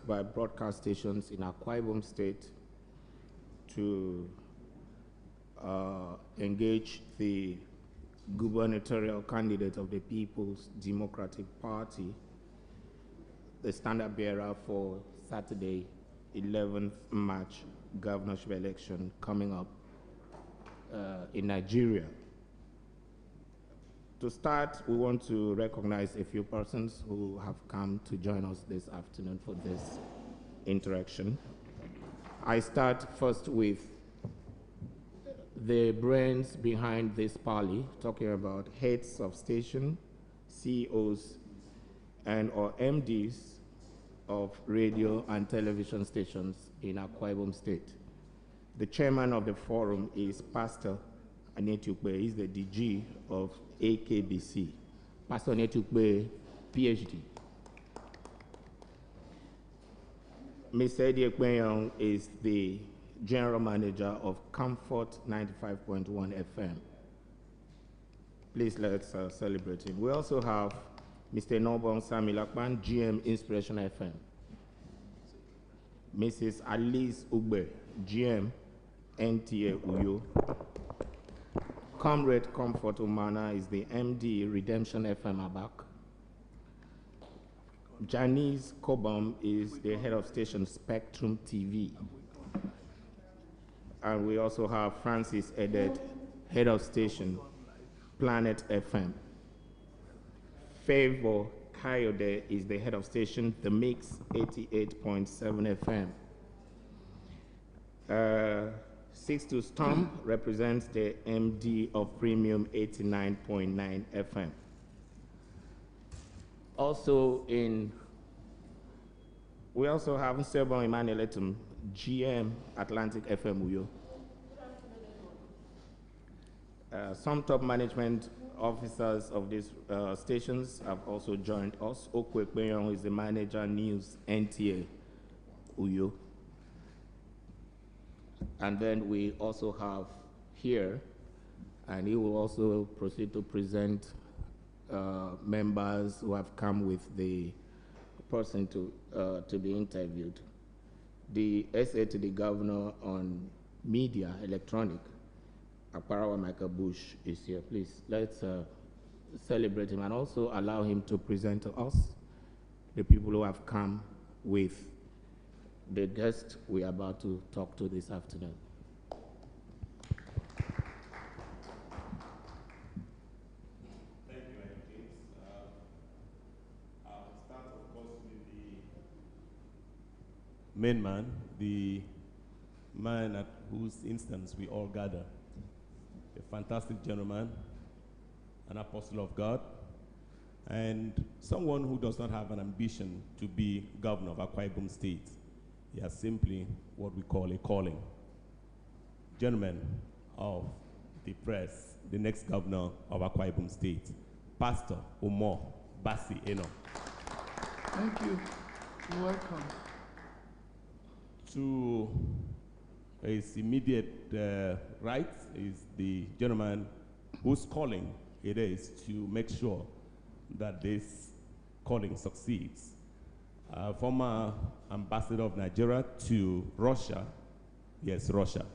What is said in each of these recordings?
by broadcast stations in Akwa Ibom State to engage the gubernatorial candidate of the People's Democratic Party, the standard bearer for Saturday, 11th March governorship election coming up in Nigeria. To start, we want to recognize a few persons who have come to join us this afternoon for this interaction. I start first with the brains behind this Parley, talking about heads of station, CEOs, and or MDs of radio and television stations in Akwa Ibom State. The chairman of the forum is Pastor Anetukbe. He's the DG of AKBC. Pastor Anetukbe, PhD. Ms. Eddie Ekpenyong is the general manager of Comfort 95.1 FM. Please let's celebrate him. We also have Mr. Nobon Samilakban, GM Inspiration FM. Mrs. Alice Ugbe, GM NTA Uyo. Comrade Comfort Umana is the MD Redemption FM Abak. Janice Cobham is the head of station Spectrum TV. And we also have Francis Edet, head of station Planet FM. Favor Kayode is the head of station The Mix 88.7 FM. Sixto Storm represents the MD of Premium 89.9 FM. We also have Sebon Emmanuel Etum, GM Atlantic FM Uyo. Some top management officers of these stations have also joined us. Okwe Ekpenyong is the manager News NTA Uyo. And then we also have here, and he will also proceed to present members who have come with the person to be interviewed. The SA to the governor on media, electronic, Akparawa Michael Bush is here. Please, let's celebrate him and also allow him to present to us the people who have come with the guest we are about to talk to this afternoon. Thank you, James. I'll start, of course, with the main man, the man at whose instance we all gather. A fantastic gentleman, an apostle of God, and someone who does not have an ambition to be governor of Akwa Ibom State. He has simply what we call a calling. Gentlemen of the press, the next governor of Akwa Ibom State, Pastor Umo Bassey Eno. Thank you. You're welcome. To his immediate right is the gentleman whose calling it is to make sure that this calling succeeds. Former ambassador of Nigeria to Russia, yes, Russia,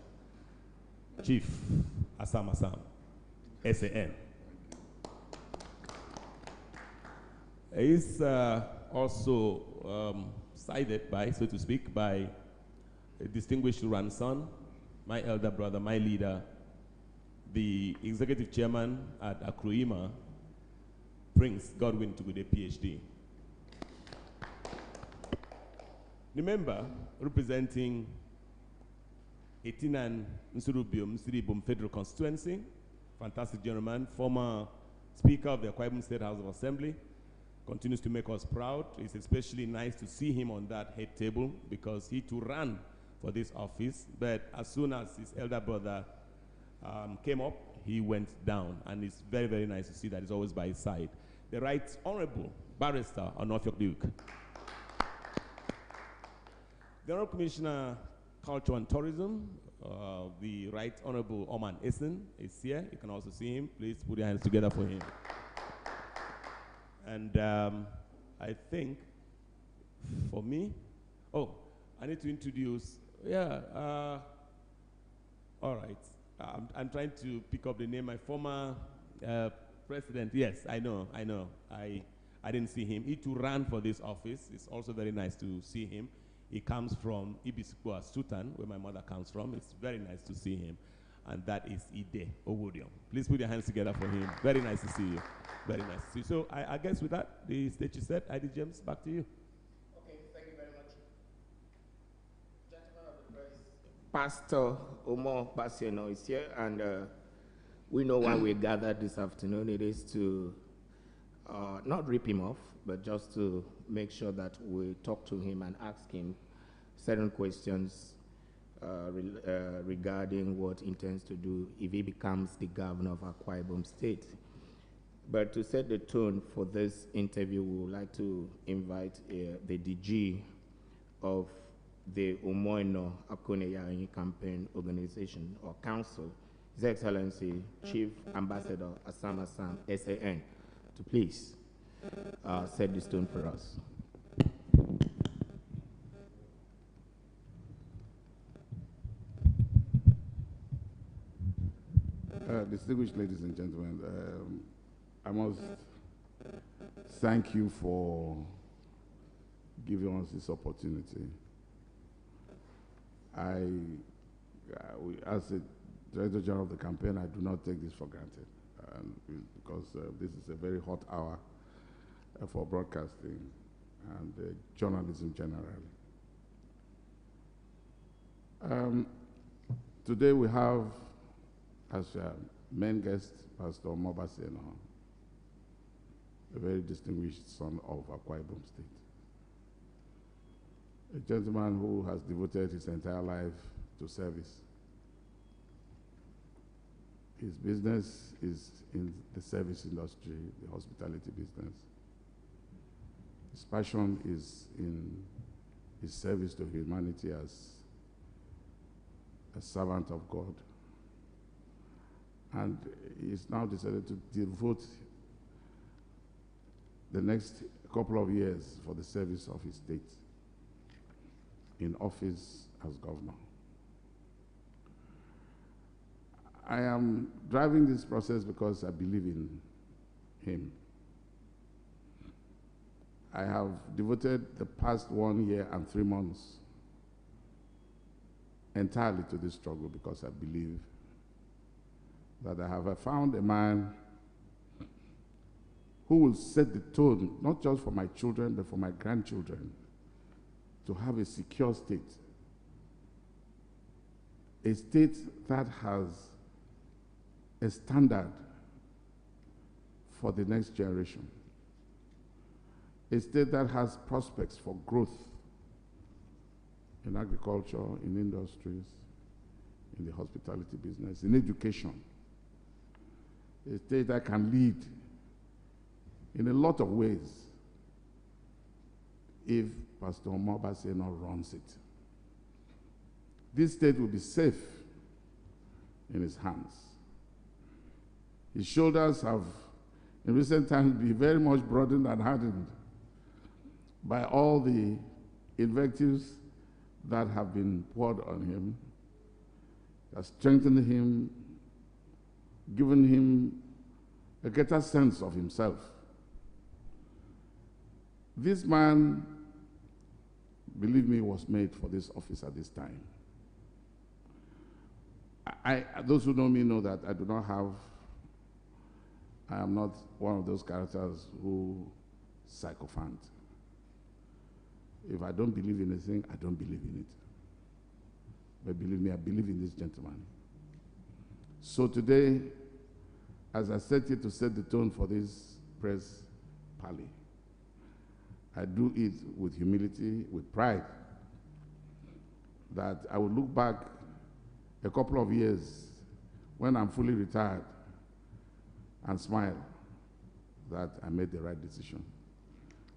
Chief Assam, SAN. He's also sided by, so to speak, by a distinguished grandson, my elder brother, my leader, the executive chairman at Akwa Ibom, Prince Godwin Tugude, PhD. Remember, representing 18 Nsurubium Federal Constituency, fantastic gentleman, former Speaker of the Akwa Ibom State House of Assembly, continues to make us proud. It's especially nice to see him on that head table because he too ran for this office, but as soon as his elder brother came up, he went down, and it's very, very nice to see that he's always by his side. The Right Honorable Barrister Onofiok Duke. The Honorable Commissioner, Culture and Tourism, the Right Honorable Oman Essen is here. You can also see him. Please put your hands together for him. And I think, for me, Oh, I need to introduce. Yeah. All right. I'm trying to pick up the name. My former president. Yes, I know. I didn't see him. He too ran for this office. It's also very nice to see him. He comes from Ibisikwa, Sultan, where my mother comes from. It's very nice to see him. And that is Ide Owodion. Please put your hands together for him. Very nice to see you. Very nice to see you. So I guess with that, the stage is set. ID James, back to you. Okay, thank you very much. Gentlemen of the press, Pastor Umo Bassey Eno is here, and we know why we gathered this afternoon. It is to not rip him off, but just to make sure that we talk to him and ask him certain questions regarding what he intends to do if he becomes the governor of Akwa Ibom State. But to set the tone for this interview, we would like to invite the DG of the Umo Eno Akone Campaign Organization or Council, His Excellency Chief Ambassador Asam Assam, SAN, to please set the tone for us. Distinguished ladies and gentlemen, I must thank you for giving us this opportunity. As the Director General of the campaign, I do not take this for granted, because this is a very hot hour for broadcasting and journalism generally. Today we have as main guest Pastor Umo Bassey Eno, a very distinguished son of Akwa Ibom State, a gentleman who has devoted his entire life to service. His business is in the service industry, the hospitality business. His passion is in his service to humanity as a servant of God. And he's now decided to devote the next couple of years for the service of his state in office as governor. I am driving this process because I believe in him. I have devoted the past 1 year and 3 months entirely to this struggle because I believe that I have found a man who will set the tone, not just for my children, but for my grandchildren, to have a secure state. A state that has a standard for the next generation. A state that has prospects for growth in agriculture, in industries, in the hospitality business, in education. A state that can lead in a lot of ways if Pastor Umo Bassey Eno runs it. This state will be safe in his hands. His shoulders have, in recent times, been very much broadened and hardened by all the invectives that have been poured on him, that strengthened him, given him a greater sense of himself. This man, believe me, was made for this office at this time. Those who know me know that I am not one of those characters who sycophant. If I don't believe in anything, I don't believe in it. But believe me, I believe in this gentleman. So today, as I set here to set the tone for this press parley, I do it with humility, with pride, that I will look back a couple of years when I'm fully retired and smile that I made the right decision.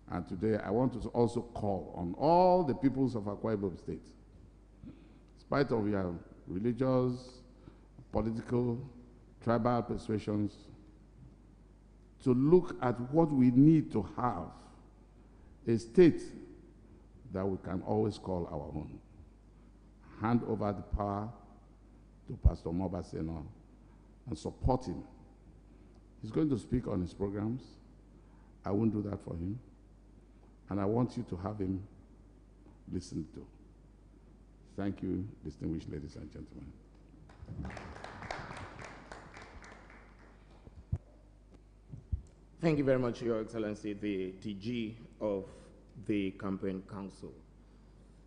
And today I want to also call on all the peoples of Akwa Ibom State, in spite of your religious, political, tribal persuasions, to look at what we need to have, a state that we can always call our own. Hand over the power to Pastor Umo Bassey Eno and support him. He's going to speak on his programs. I won't do that for him. And I want you to have him listened to. Thank you, distinguished ladies and gentlemen. Thank you very much, Your Excellency, the DG of the Campaign Council.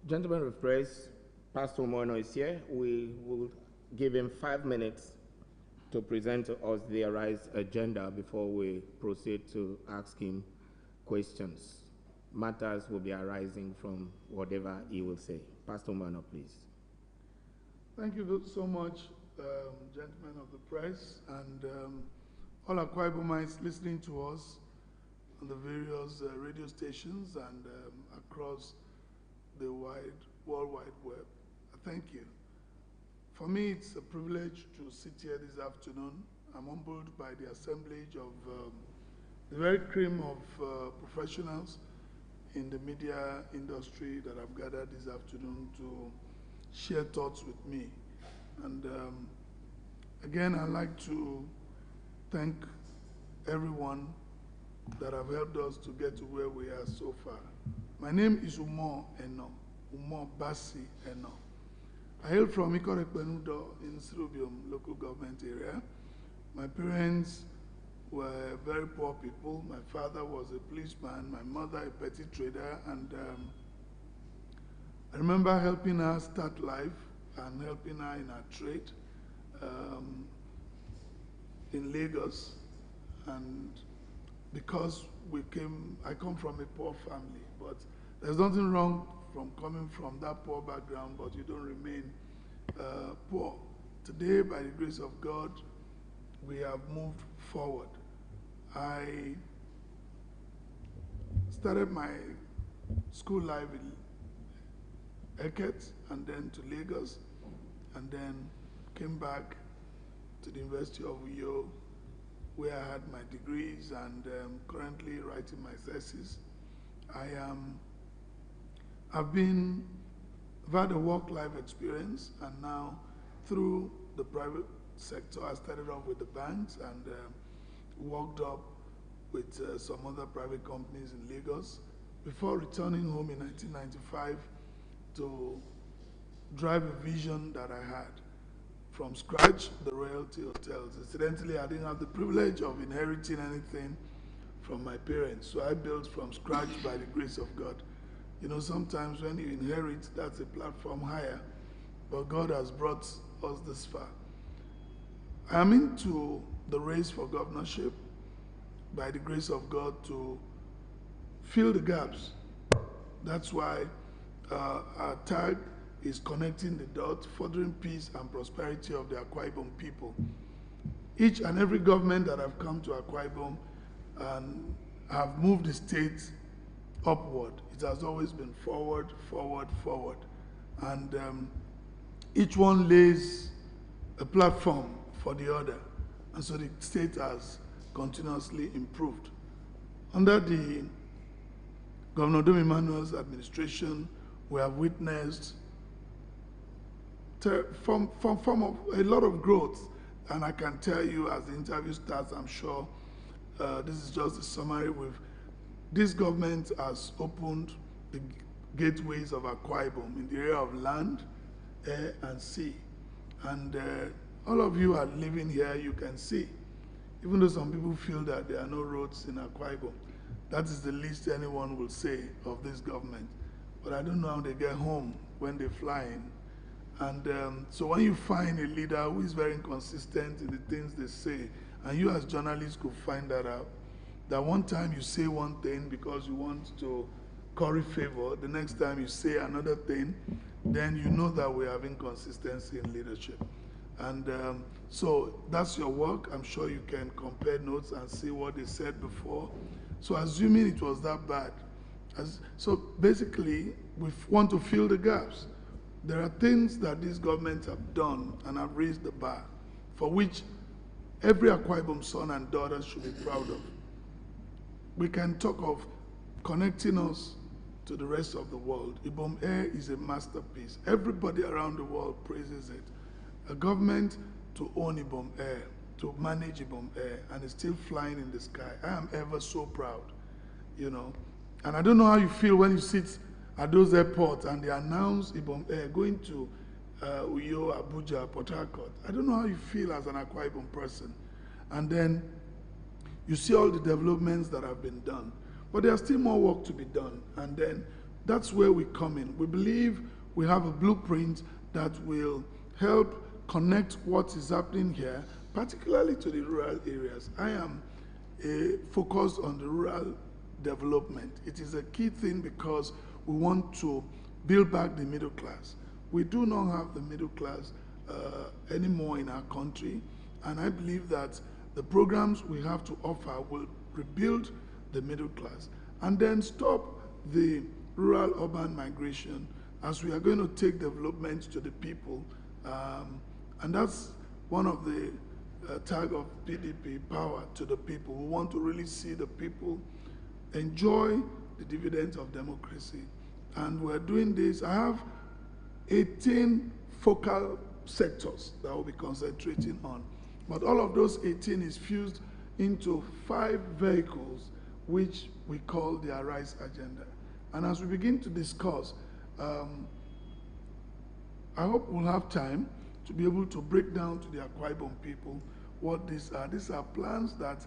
Gentlemen of press, Pastor Umo Eno is here. We will give him 5 minutes to present to us the Arise agenda before we proceed to ask him questions. Matters will be arising from whatever he will say. Pastor Umo Eno, please. Thank you so much, gentlemen of the press, and all Akwa Ibomites listening to us on the various radio stations and across the World Wide Web. Thank you. For me, it's a privilege to sit here this afternoon. I'm humbled by the assemblage of the very cream of professionals in the media industry that have gathered this afternoon to share thoughts with me. And again, I'd like to thank everyone that have helped us to get to where we are so far. My name is Umo Bassey Eno. I hail from Ikorekpenudo in Sirubium local government area. My parents were very poor people. My father was a policeman, my mother a petty trader, and I remember helping her start life and helping her in her trade in Lagos. And because I come from a poor family, but there's nothing wrong from coming from that poor background, but you don't remain poor. Today, by the grace of God, we have moved forward. I started my school life in Eket and then to Lagos, and then came back to the University of Uyo, where I had my degrees and currently writing my thesis. I've had a work-life experience, and now through the private sector, I started off with the banks and worked up with some other private companies in Lagos before returning home in 1995 to drive a vision that I had. From scratch, the royalty hotels. Incidentally, I didn't have the privilege of inheriting anything from my parents, so I built from scratch by the grace of God. You know, sometimes when you inherit, that's a platform higher, but God has brought us this far. I'm into the race for governorship by the grace of God to fill the gaps. That's why our tag is connecting the dots, furthering peace and prosperity of the Akwa Ibom people. Each and every government that have come to Akwa Ibom and have moved the state upward. It has always been forward, forward, forward. And each one lays a platform for the other. And so the state has continuously improved. Under the Governor Dom Emmanuel's administration, we have witnessed from a lot of growth. And I can tell you as the interview starts, I'm sure this is just a summary. This government has opened the gateways of Akwa Ibom in the area of land, air, and sea. And all of you are living here, you can see. Even though some people feel that there are no roads in Akwa Ibom, that is the least anyone will say of this government. But I don't know how they get home when they fly in. And so when you find a leader who is very inconsistent in the things they say, and you as journalists could find that out, that one time you say one thing because you want to curry favor, the next time you say another thing, then you know that we have inconsistency in leadership. And so that's your work. I'm sure you can compare notes and see what they said before. So assuming it was that bad, so basically we want to fill the gaps. There are things that these governments have done and have raised the bar, for which every Akwa Ibom son and daughter should be proud of. We can talk of connecting us to the rest of the world. Ibom Air is a masterpiece. Everybody around the world praises it. A government to own Ibom Air, to manage Ibom Air, and it's still flying in the sky. I am ever so proud, you know. And I don't know how you feel when you sit at those airports and they announce Ibom Air going to Uyo, Abuja, Port Harcourt. I don't know how you feel as an Akwa Ibom person. And then you see all the developments that have been done. But there's still more work to be done. And then that's where we come in. We believe we have a blueprint that will help connect what is happening here, particularly to the rural areas. I am focused on the rural development. It is a key thing because we want to build back the middle class. We do not have the middle class anymore in our country, and I believe that the programs we have to offer will rebuild the middle class and then stop the rural-urban migration as we are going to take development to the people. And that's one of the tag of PDP, power to the people. We want to really see the people enjoy the dividends of democracy. And we're doing this. I have 18 focal sectors that we'll be concentrating on. But all of those 18 is fused into 5 vehicles, which we call the Arise Agenda. And as we begin to discuss, I hope we'll have time to be able to break down to the Akwa Ibom people what these are. These are plans that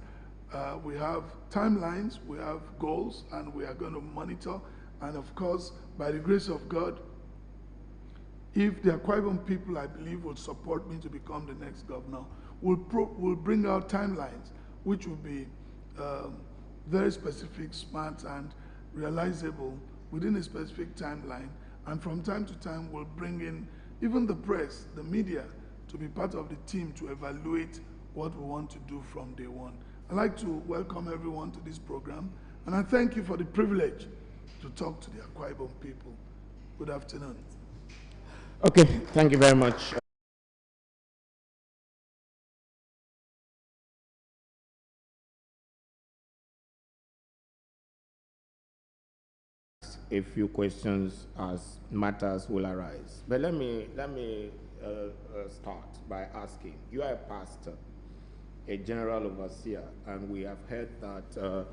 we have timelines, we have goals, and we are going to monitor. And of course, by the grace of God, if the Akwa Ibom people, I believe, will support me to become the next governor, we'll bring out timelines, which will be very specific, smart, and realizable within a specific timeline. And from time to time, we'll bring in even the press, the media, to be part of the team to evaluate what we want to do from day one. I'd like to welcome everyone to this program, and I thank you for the privilege to talk to the Akwa Ibom people. Good afternoon. Okay, thank you very much. A few questions as matters will arise. But let me start by asking, you are a pastor, a general overseer, and we have heard that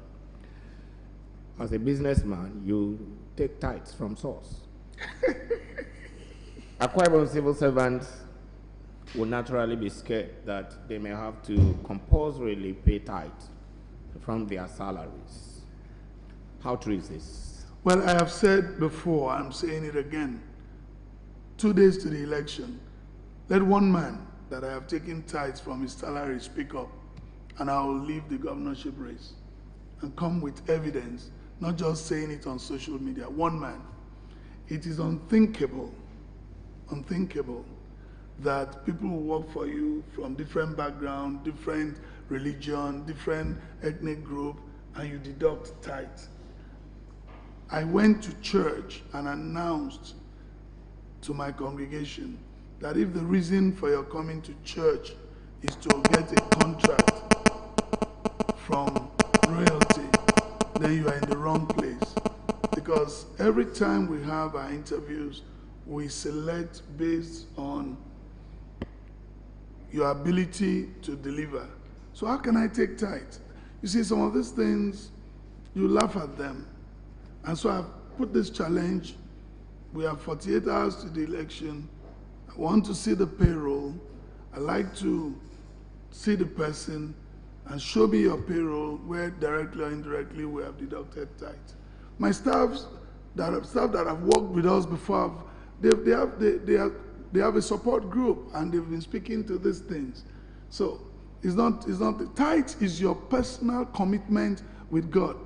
as a businessman, you take tithes from source. Akwa Ibom civil servants will naturally be scared that they may have to compulsorily pay tithes from their salaries. How true is this? Well, I have said before, I'm saying it again, 2 days to the election, let one man that I have taken tithes from his salary speak up, and I will leave the governorship race and come with evidence, not just saying it on social media. One man. It is unthinkable that people who work for you from different background, different religion, different ethnic group, and you deduct tithes. I went to church and announced to my congregation that if the reason for your coming to church is to get a contract from royalty, then you are in the wrong place. Because every time we have our interviews, we select based on your ability to deliver. So how can I take tithe? You see, some of these things, you laugh at them. And so I've put this challenge. We have 48 hours to the election. I want to see the payroll. I like to see the person and show me your payroll where directly or indirectly we have deducted tithe. My staff that have worked with us before, they have a support group and they've been speaking to these things. So it's not the tithe is your personal commitment with God,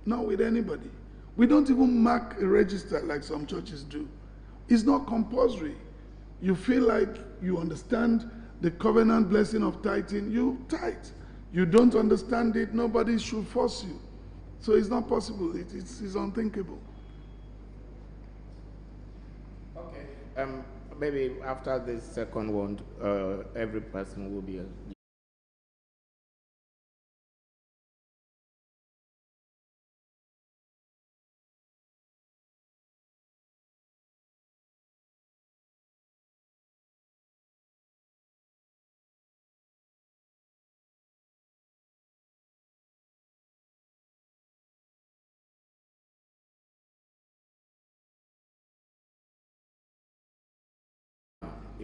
not with anybody. We don't even mark a register like some churches do. It's not compulsory. You feel like you understand the covenant blessing of tithing, you tithe. You don't understand it, nobody should force you. So it's not possible. It's unthinkable. Okay. Maybe after this second one, every person will be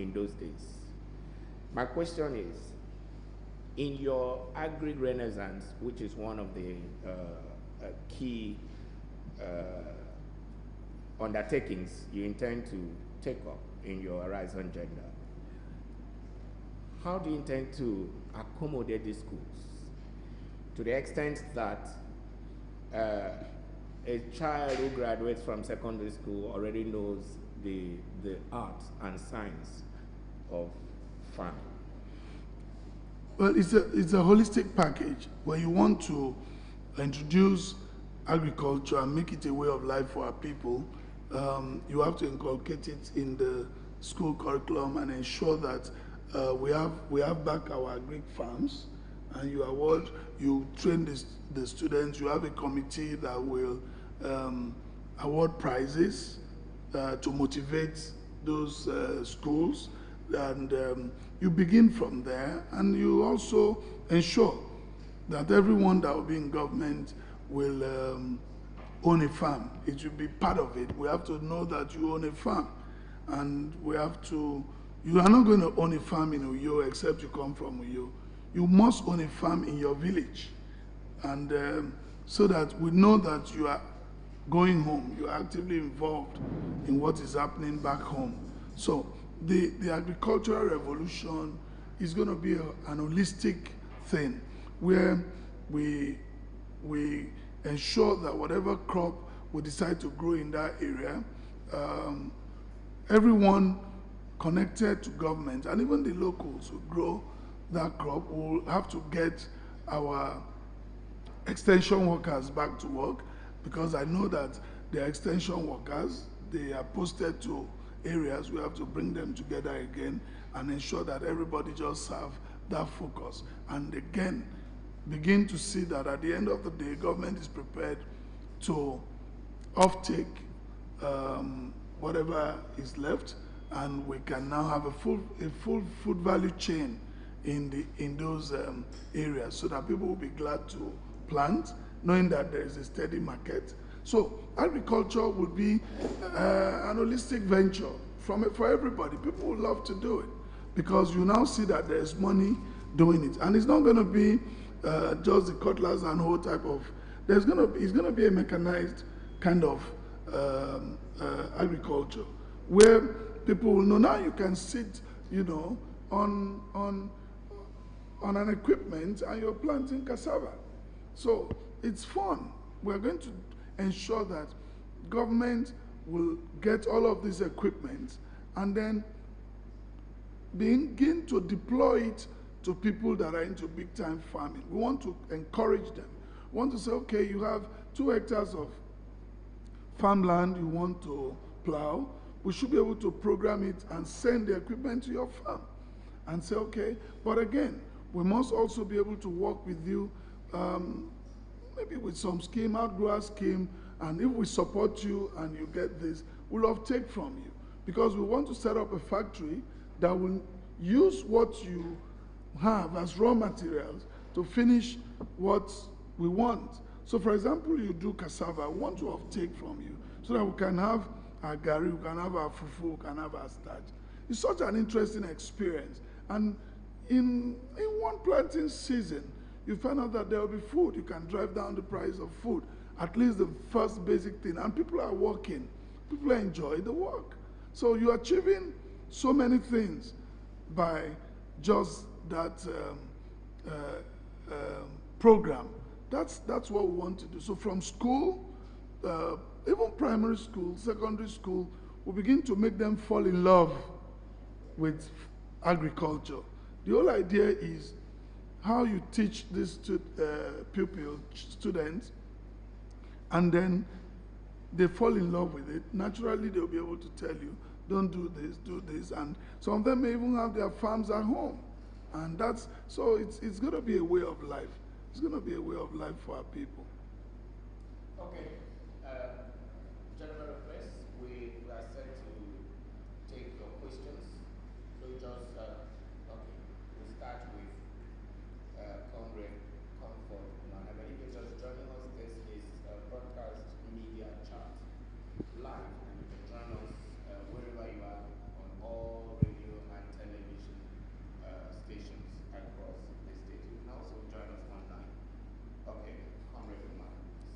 in those days. My question is, in your agri-renaissance, which is one of the key undertakings you intend to take up in your Horizon agenda, how do you intend to accommodate these schools to the extent that a child who graduates from secondary school already knows the art and science of farming? Well, it's a holistic package where you want to introduce agriculture and make it a way of life for our people. You have to inculcate it in the school curriculum and ensure that we have back our agri farms, and you train the students. You have a committee that will award prizes to motivate those schools, and you begin from there, and you also ensure that everyone that will be in government will own a farm. It should be part of it. We have to know that you own a farm, and you are not going to own a farm in Uyo except you come from Uyo. You must own a farm in your village, and so that we know that you are going home, you are actively involved in what is happening back home. So the agricultural revolution is going to be an holistic thing where we ensure that whatever crop we decide to grow in that area, everyone connected to government and even the locals who grow that crop will have to get our extension workers back to work, because I know that the extension workers, they are posted to areas. We have to bring them together again and ensure that everybody just have that focus. And again, begin to see that at the end of the day, government is prepared to offtake whatever is left, and we can now have a full food value chain in those areas, so that people will be glad to plant, knowing that there is a steady market. So agriculture would be an holistic venture for everybody. People would love to do it because you now see that there's money doing it, and it's not going to be just the cutlass and whole type of. It's going to be a mechanized kind of agriculture where people will know now you can sit, on an equipment and you're planting cassava. So it's fun. We're going to ensure that government will get all of this equipment and then begin to deploy it to people that are into big time farming. We want to encourage them. We want to say, okay, you have 2 hectares of farmland you want to plow. We should be able to program it and send the equipment to your farm and say, okay, but again, we must also be able to work with you, maybe with some scheme, outgrower scheme, and if we support you and you get this, we'll take from you. Because we want to set up a factory that will use what you have as raw materials to finish what we want. So for example, you do cassava, we want to take from you so that we can have our gari, we can have our fufu, we can have our starch. It's such an interesting experience. And in one planting season, you find out that there will be food. You can drive down the price of food, at least the first basic thing. And people are working. People enjoy the work. So you're achieving so many things by just that program. That's what we want to do. So from school, even primary school, secondary school, we begin to make them fall in love with agriculture. The whole idea is how you teach these students, and then they fall in love with it. Naturally, they'll be able to tell you, don't do this, and some of them may even have their farms at home. And so it's going to be a way of life. It's going to be a way of life for our people. Okay. General press, we are set to take your questions. So just, okay, we'll start with Comrade Comfort. I believe you're just joining us. This is broadcast media chat live, and you can join us wherever you are on all radio and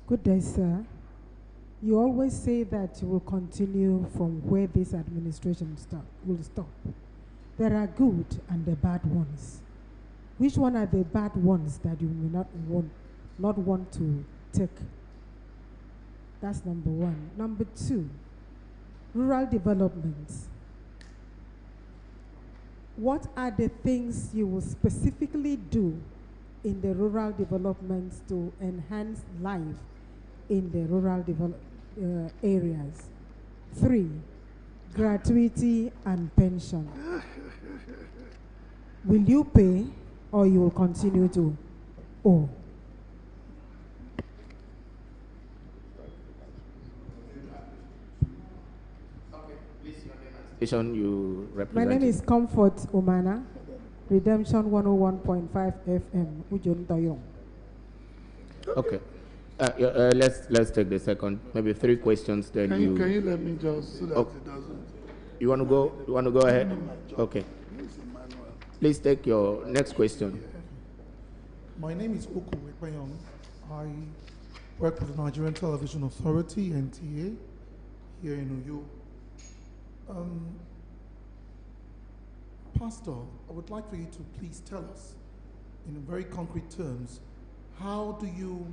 Good day, sir. You always say that you will continue from where this administration will stop. There are good and the bad ones. Which one are the bad ones that you may not want to take? That's number one. Number two, rural development. What are the things you will specifically do in the rural developments to enhance life in the rural areas? 3, gratuity and pension. Will you pay or you will continue to owe? You represent. My name is Comfort Umana, Redemption 101.5 FM, Ujon Toyong. Okay. Let's take the second, maybe 3 questions. Then Can you let me just so that it doesn't? You want to go? You want to go ahead? Okay. Please take your next question. My name is Uko Wekpayong. I work with the Nigerian Television Authority, NTA, here in Uyo. Pastor, I would like for you to please tell us, in very concrete terms, how do you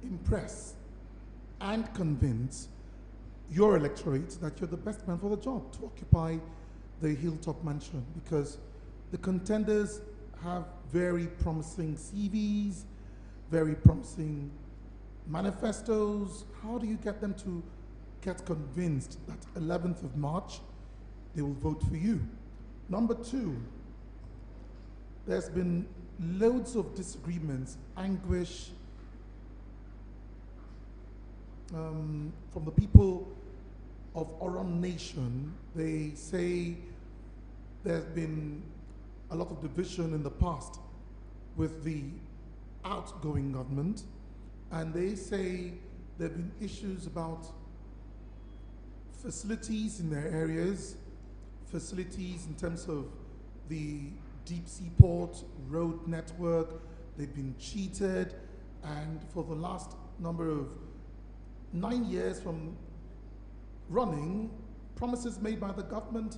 impress and convince your electorate that you're the best man for the job to occupy the Hilltop Mansion? Because the contenders have very promising CVs, very promising manifestos. How do you get them to get convinced that 11th of March, they will vote for you? Number 2, there's been loads of disagreements, anguish from the people of Oron Nation. They say there's been a lot of division in the past with the outgoing government, and they say there have been issues about facilities in their areas, facilities in terms of the deep sea port, road network. They've been cheated, and for the last number of 9 years from running, promises made by the government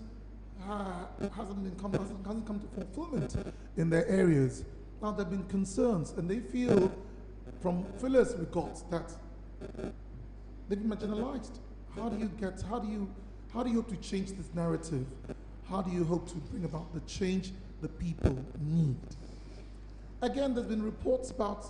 hasn't come to fulfillment in their areas. Now there have been concerns, and they feel from fillers we got that they've been marginalized. How do you hope to change this narrative? How do you hope to bring about the change the people need? Again, there's been reports about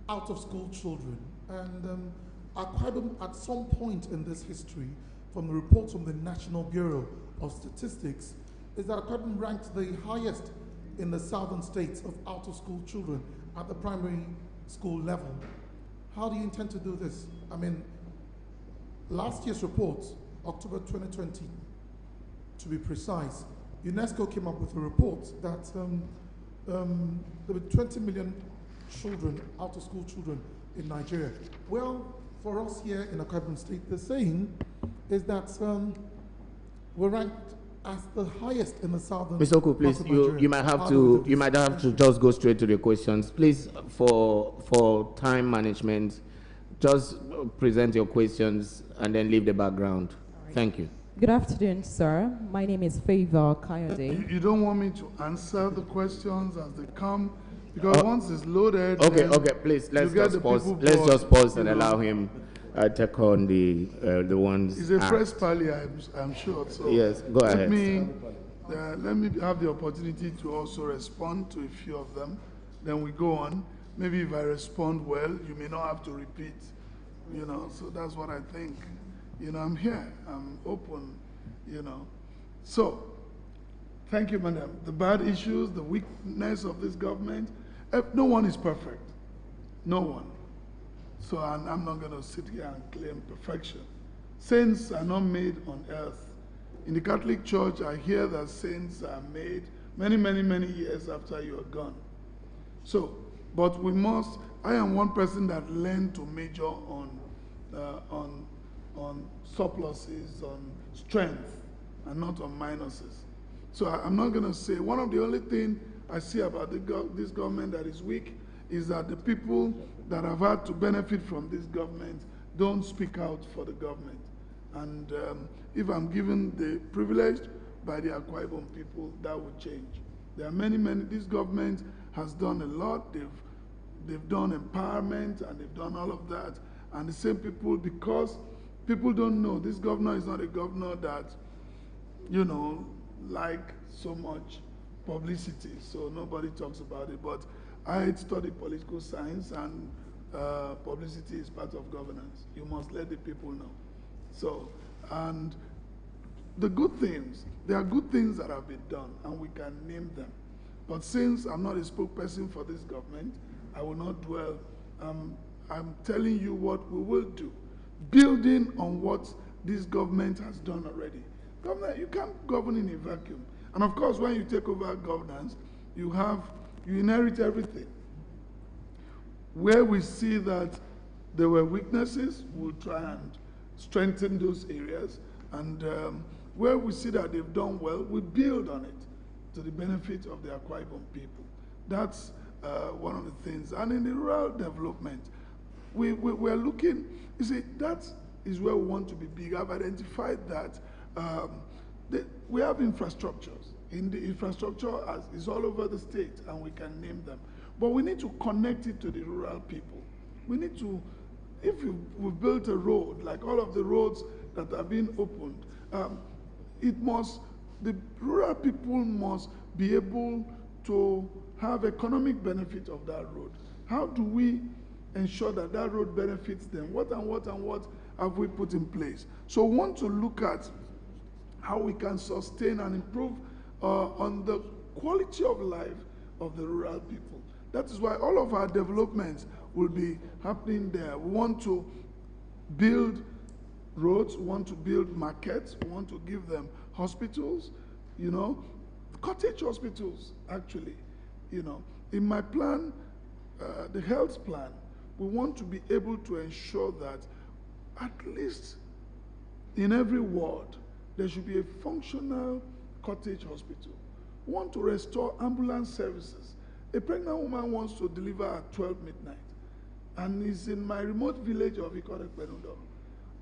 out-of-school children, and Akwa Ibom, at some point in this history, from the reports from the National Bureau of Statistics, is that Akwa Ibom ranked the highest in the southern states of out-of-school children at the primary school level. How do you intend to do this? I mean, last year's report, October 2020, to be precise, UNESCO came up with a report that there were 20 million children, out-of-school children in Nigeria. Well, for us here in Akwa Ibom State, the saying is that we're ranked as the highest in the southern. Mr. Oku, please, you might have to just go straight to the questions. Please, for time management, just present your questions and then leave the background. Right. Thank you. Good afternoon, sir. My name is Favor Kayode. You don't want me to answer the questions as they come? Because once it's loaded... Okay, please, let's just pause. Let's just pause and allow him take on the ones. It's a fresh Parley, I'm sure. So yes, go ahead. Let me have the opportunity to also respond to a few of them. Then we go on. Maybe if I respond well, you may not have to repeat, so that's what I think. I'm here, I'm open, So, thank you, madam. The bad issues, the weakness of this government, no one is perfect. No one. So I'm not going to sit here and claim perfection. Saints are not made on earth. In the Catholic Church, I hear that saints are made many, many, many years after you are gone. So, but we must, I am one person that learned to major on surpluses, on strength, and not on minuses. So I'm not going to say, one of the only things I see about this government that is weak is that the people that have had to benefit from this government don't speak out for the government. And if I'm given the privilege by the Akwa Ibom people, that would change. There are many, this government has done a lot. They've done empowerment and they've done all of that. And the same people, because people don't know, this governor is not a governor that, you know, like so much publicity, so nobody talks about it. But I studied political science, and publicity is part of governance. You must let the people know. So, and the good things, there are good things that have been done, and we can name them. But since I'm not a spokesperson for this government, I will not dwell. I'm telling you what we will do, building on what this government has done already. Governor, you can't govern in a vacuum. And of course, when you take over governance, you inherit everything. Where we see that there were weaknesses, we'll try and strengthen those areas. And where we see that they've done well, we build on it to the benefit of the Akwa Ibom people. That's one of the things. And in the rural development, we're looking, you see, that is where we want to be big. I've identified that we have infrastructures. In the infrastructure is all over the state, and we can name them. But we need to connect it to the rural people. We need to, if we've built a road, like all of the roads that are being opened, the rural people must be able to have economic benefit of that road. How do we ensure that that road benefits them? What have we put in place? So we want to look at how we can sustain and improve on the quality of life of the rural people. That is why all of our developments will be happening there. We want to build roads, we want to build markets, we want to give them hospitals, you know, cottage hospitals, actually. You know, in my plan, the health plan, we want to be able to ensure that at least in every ward, there should be a functional cottage hospital. We want to restore ambulance services. A pregnant woman wants to deliver at 12 midnight and is in my remote village of Ikorekpenudo.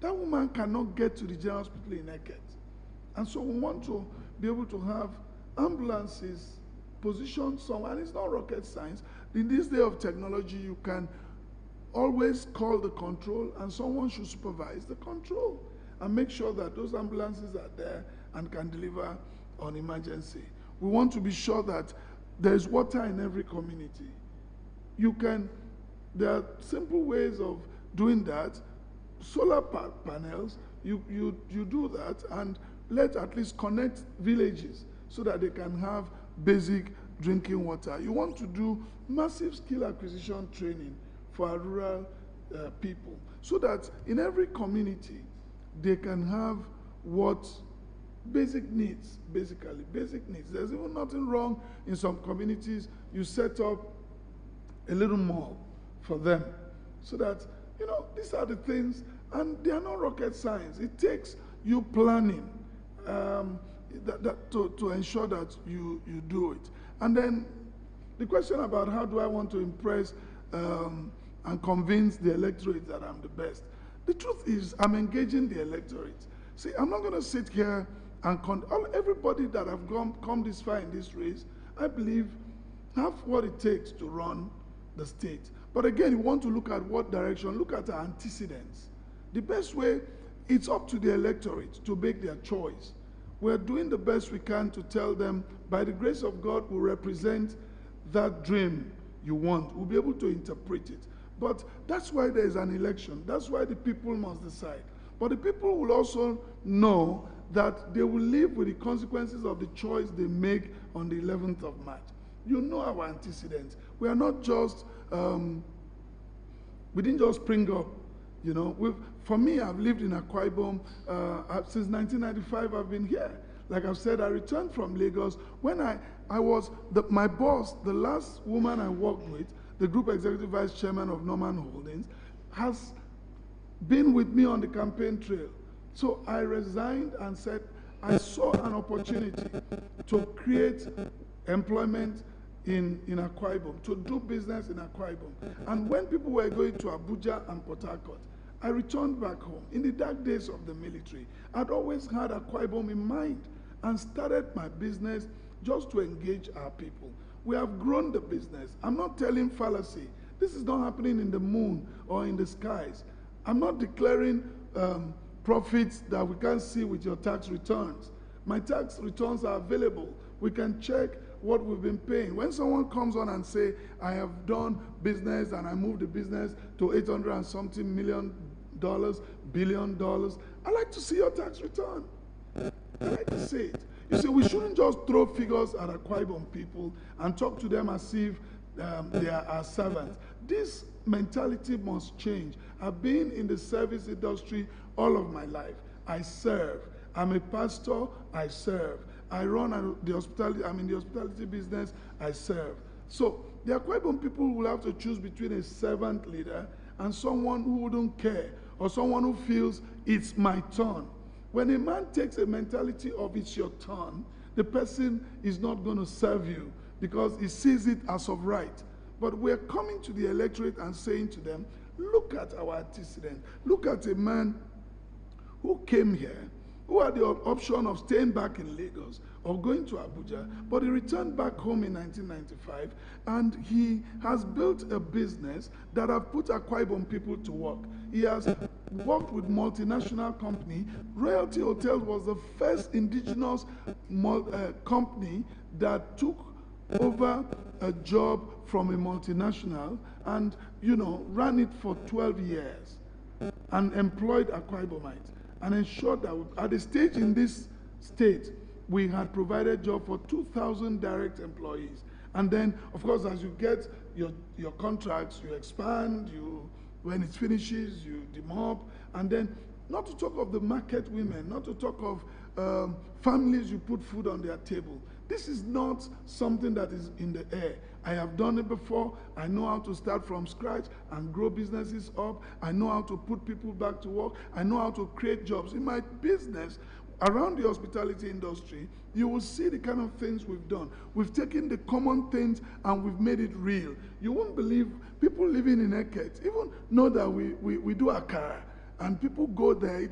That woman cannot get to the general hospital in Eket. And so we want to be able to have ambulances positioned somewhere, and it's not rocket science. In this day of technology, you can always call the control, and someone should supervise the control and make sure that those ambulances are there and can deliver on emergency. We want to be sure that there's water in every community. There are simple ways of doing that. Solar panels, you do that and let at least connect villages so that they can have basic drinking water. You want to do massive skill acquisition training for our rural people so that in every community they can have what basic needs, basically, basic needs. There's even nothing wrong in some communities. You set up a little mall for them so that, you know, these are the things, and they are not rocket science. It takes you planning to ensure that you do it. And then the question about how do I want to impress and convince the electorate that I'm the best. The truth is, I'm engaging the electorate. See, I'm not going to sit here and everybody that have come this far in this race, I believe, have what it takes to run the state. But again, you want to look at what direction, look at our antecedents. The best way, it's up to the electorate to make their choice. We're doing the best we can to tell them, by the grace of God, we'll represent that dream you want. We'll be able to interpret it. But that's why there's an election. That's why the people must decide. But the people will also know that they will live with the consequences of the choice they make on the 11th of March. You know our antecedents. We are not just, we didn't just spring up, you know. For me, I've lived in Akwa Ibom since 1995. I've been here. Like I've said, I returned from Lagos. When I was, my boss, the last woman I worked with, the group executive vice chairman of Norman Holdings, has been with me on the campaign trail. So I resigned and said, I saw an opportunity to create employment in Akwa Ibom, to do business in Akwa Ibom. And when people were going to Abuja and Port Harcourt, I returned back home. In the dark days of the military, I'd always had Akwa Ibom in mind and started my business just to engage our people. We have grown the business. I'm not telling fallacy. This is not happening in the moon or in the skies. I'm not declaring profits that we can't see with your tax returns. My tax returns are available. We can check what we've been paying. When someone comes on and say, I have done business and I moved the business to 800 and something million dollars, billion dollars, I like to see your tax return. I like to see it. You see, we shouldn't just throw figures at Akwa Ibom people and talk to them as if they are our servants. This mentality must change. I've been in the service industry all of my life. I serve. I'm a pastor, I serve. I run the hospitality, I'm in the hospitality business, I serve. So the Akwa Ibom people will have to choose between a servant leader and someone who wouldn't care, or someone who feels it's my turn. When a man takes a mentality of it's your turn, the person is not going to serve you because he sees it as of right. But we're coming to the electorate and saying to them, look at our antecedent. Look at a man who came here, who had the option of staying back in Lagos or going to Abuja, but he returned back home in 1995, and he has built a business that have put Akwa Ibom people to work. He has worked with multinational company. Royalty Hotels was the first indigenous company that took over a job from a multinational and, ran it for 12 years and employed Akwa Ibomites and ensured that at a stage in this state, we had provided job for 2,000 direct employees. And then, of course, as you get your contracts, you expand, when it finishes, you demop, and then not to talk of the market women, not to talk of families you put food on their table. This is not something that is in the air. I have done it before. I know how to start from scratch and grow businesses up. I know how to put people back to work. I know how to create jobs. In my business, around the hospitality industry, you will see the kind of things we've done. We've taken the common things and we've made it real. You won't believe people living in Eket even know that we do akara, and people go there.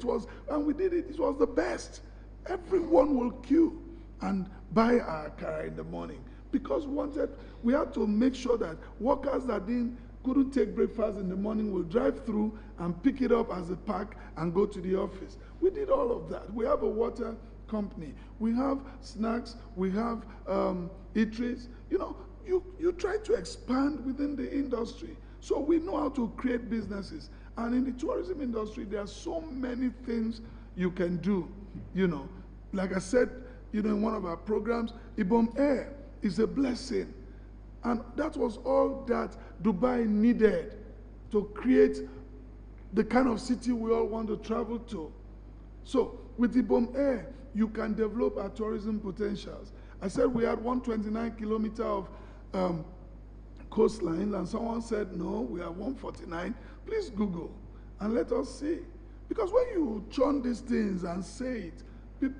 And we did it. It was the best. Everyone will queue and buy our akara in the morning because we had to make sure that workers that couldn't take breakfast in the morning will drive through and pick it up as a pack and go to the office. We did all of that. We have a water company. We have snacks. We have eateries. You try to expand within the industry. So we know how to create businesses. And in the tourism industry, there are so many things you can do. Like I said, in one of our programs, Ibom Air is a blessing. And that was all that Dubai needed to create the kind of city we all want to travel to. So with Ibom Air, you can develop our tourism potentials. I said we had 129 kilometers of coastline, and someone said, no, we have 149. Please Google and let us see. Because when you churn these things and say it,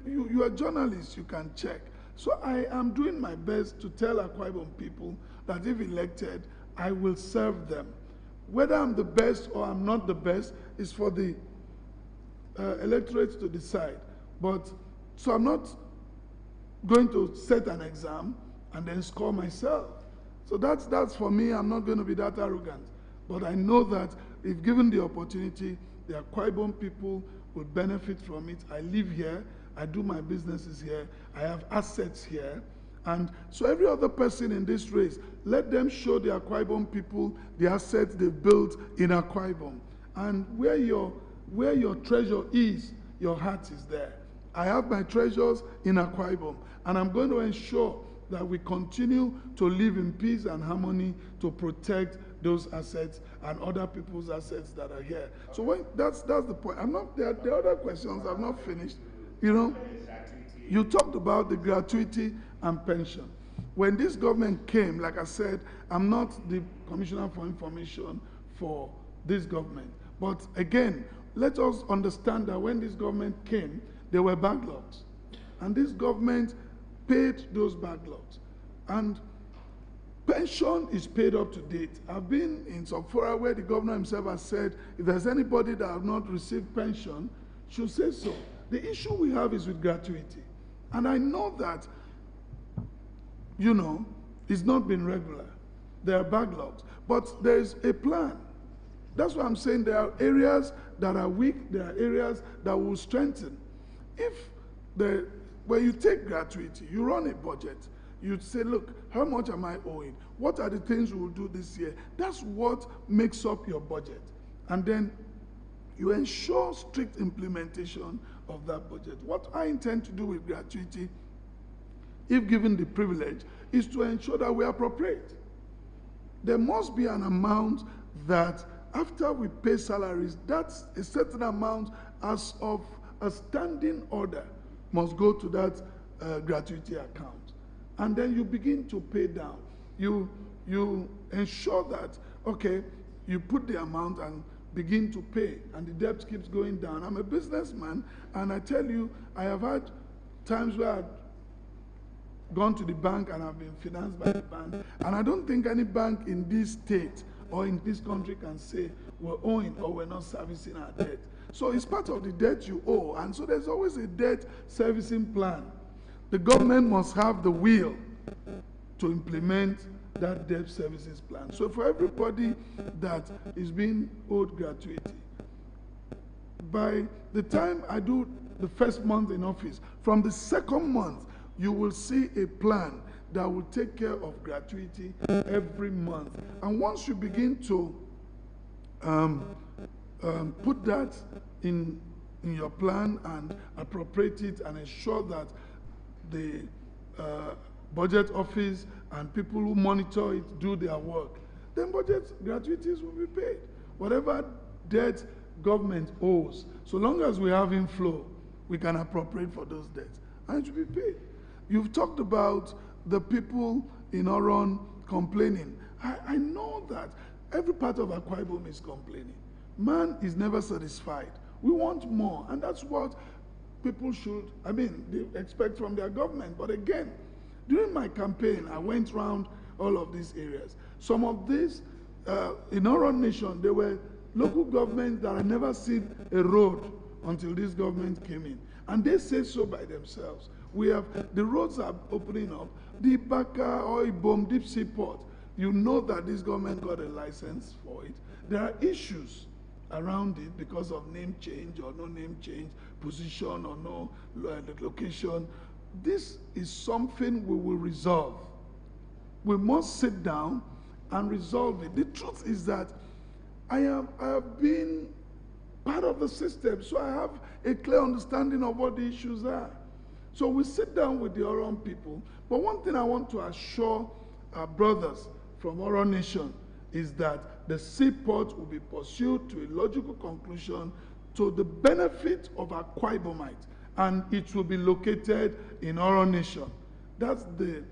you are journalists, you can check. So I am doing my best to tell Akwa Ibom people that if elected, I will serve them. Whether I'm the best or I'm not the best is for the electorate to decide. So I'm not going to set an exam and then score myself. So that's for me. I'm not going to be that arrogant. But I know that if given the opportunity, the Akwa Ibom people will benefit from it. I live here. I do my businesses here. I have assets here. And so every other person in this race, let them show the Akwa Ibom people the assets they've built in Akwa Ibom. And where your treasure is, your heart is there. I have my treasures in Akwa Ibom, and I'm going to ensure that we continue to live in peace and harmony to protect those assets and other people's assets that are here. So that's the point. The other questions I've not finished. You talked about the gratuity and pension. When this government came, like I said, I'm not the Commissioner for Information for this government. But again, let us understand that when this government came, there were backlogs. And this government paid those backlogs. And Pension is paid up to date. I've been in some fora where the governor himself has said, if there's anybody that have not received pension, should say so. The issue we have is with gratuity. And I know that, you know, it's not been regular. There are backlogs. But there's a plan. That's why I'm saying there are areas that are weak, there are areas that will strengthen. When you take gratuity, you run a budget, you say, look, how much am I owing? What are the things we will do this year? That's what makes up your budget. And then you ensure strict implementation of that budget. What I intend to do with gratuity, if given the privilege, is to ensure that we appropriate. There must be an amount that after we pay salaries, that's a certain amount as of a standing order must go to that gratuity account. And then you begin to pay down. You ensure that, okay, you put the amount and begin to pay, and the debt keeps going down. I'm a businessman, and I tell you, I have had times where I've gone to the bank and I've been financed by the bank, and I don't think any bank in this state or in this country can say we're owing or we're not servicing our debt. So it's part of the debt you owe, and so there's always a debt servicing plan. The government must have the will to implement that debt services plan. So for everybody that is being owed gratuity, by the time I do the first month in office, from the second month, you will see a plan that will take care of gratuity every month. And once you begin to put that in your plan and appropriate it and ensure that the budget office and people who monitor it do their work, then budget gratuities will be paid. Whatever debt government owes, so long as we have inflow, we can appropriate for those debts, and it will be paid. You've talked about the people in Oron complaining. I know that every part of Akwa Ibom is complaining. Man is never satisfied. We want more, and that's what people should, they expect from their government. But again, during my campaign, I went around all of these areas. Some of these, in our nation, there were local governments that had never seen a road until this government came in. And they say so by themselves. The roads are opening up. The Akwa Ibom deep sea port, you know that this government got a license for it. There are issues around it because of name change or no name change, position or no location. This is something we will resolve. We must sit down and resolve it. The truth is that I have been part of the system, so I have a clear understanding of what the issues are. So we sit down with the Oron people. But one thing I want to assure our brothers from Oron Nation is that the seaport will be pursued to a logical conclusion to the benefit of Akwa Ibomites, and it will be located in Oron Nation. That's the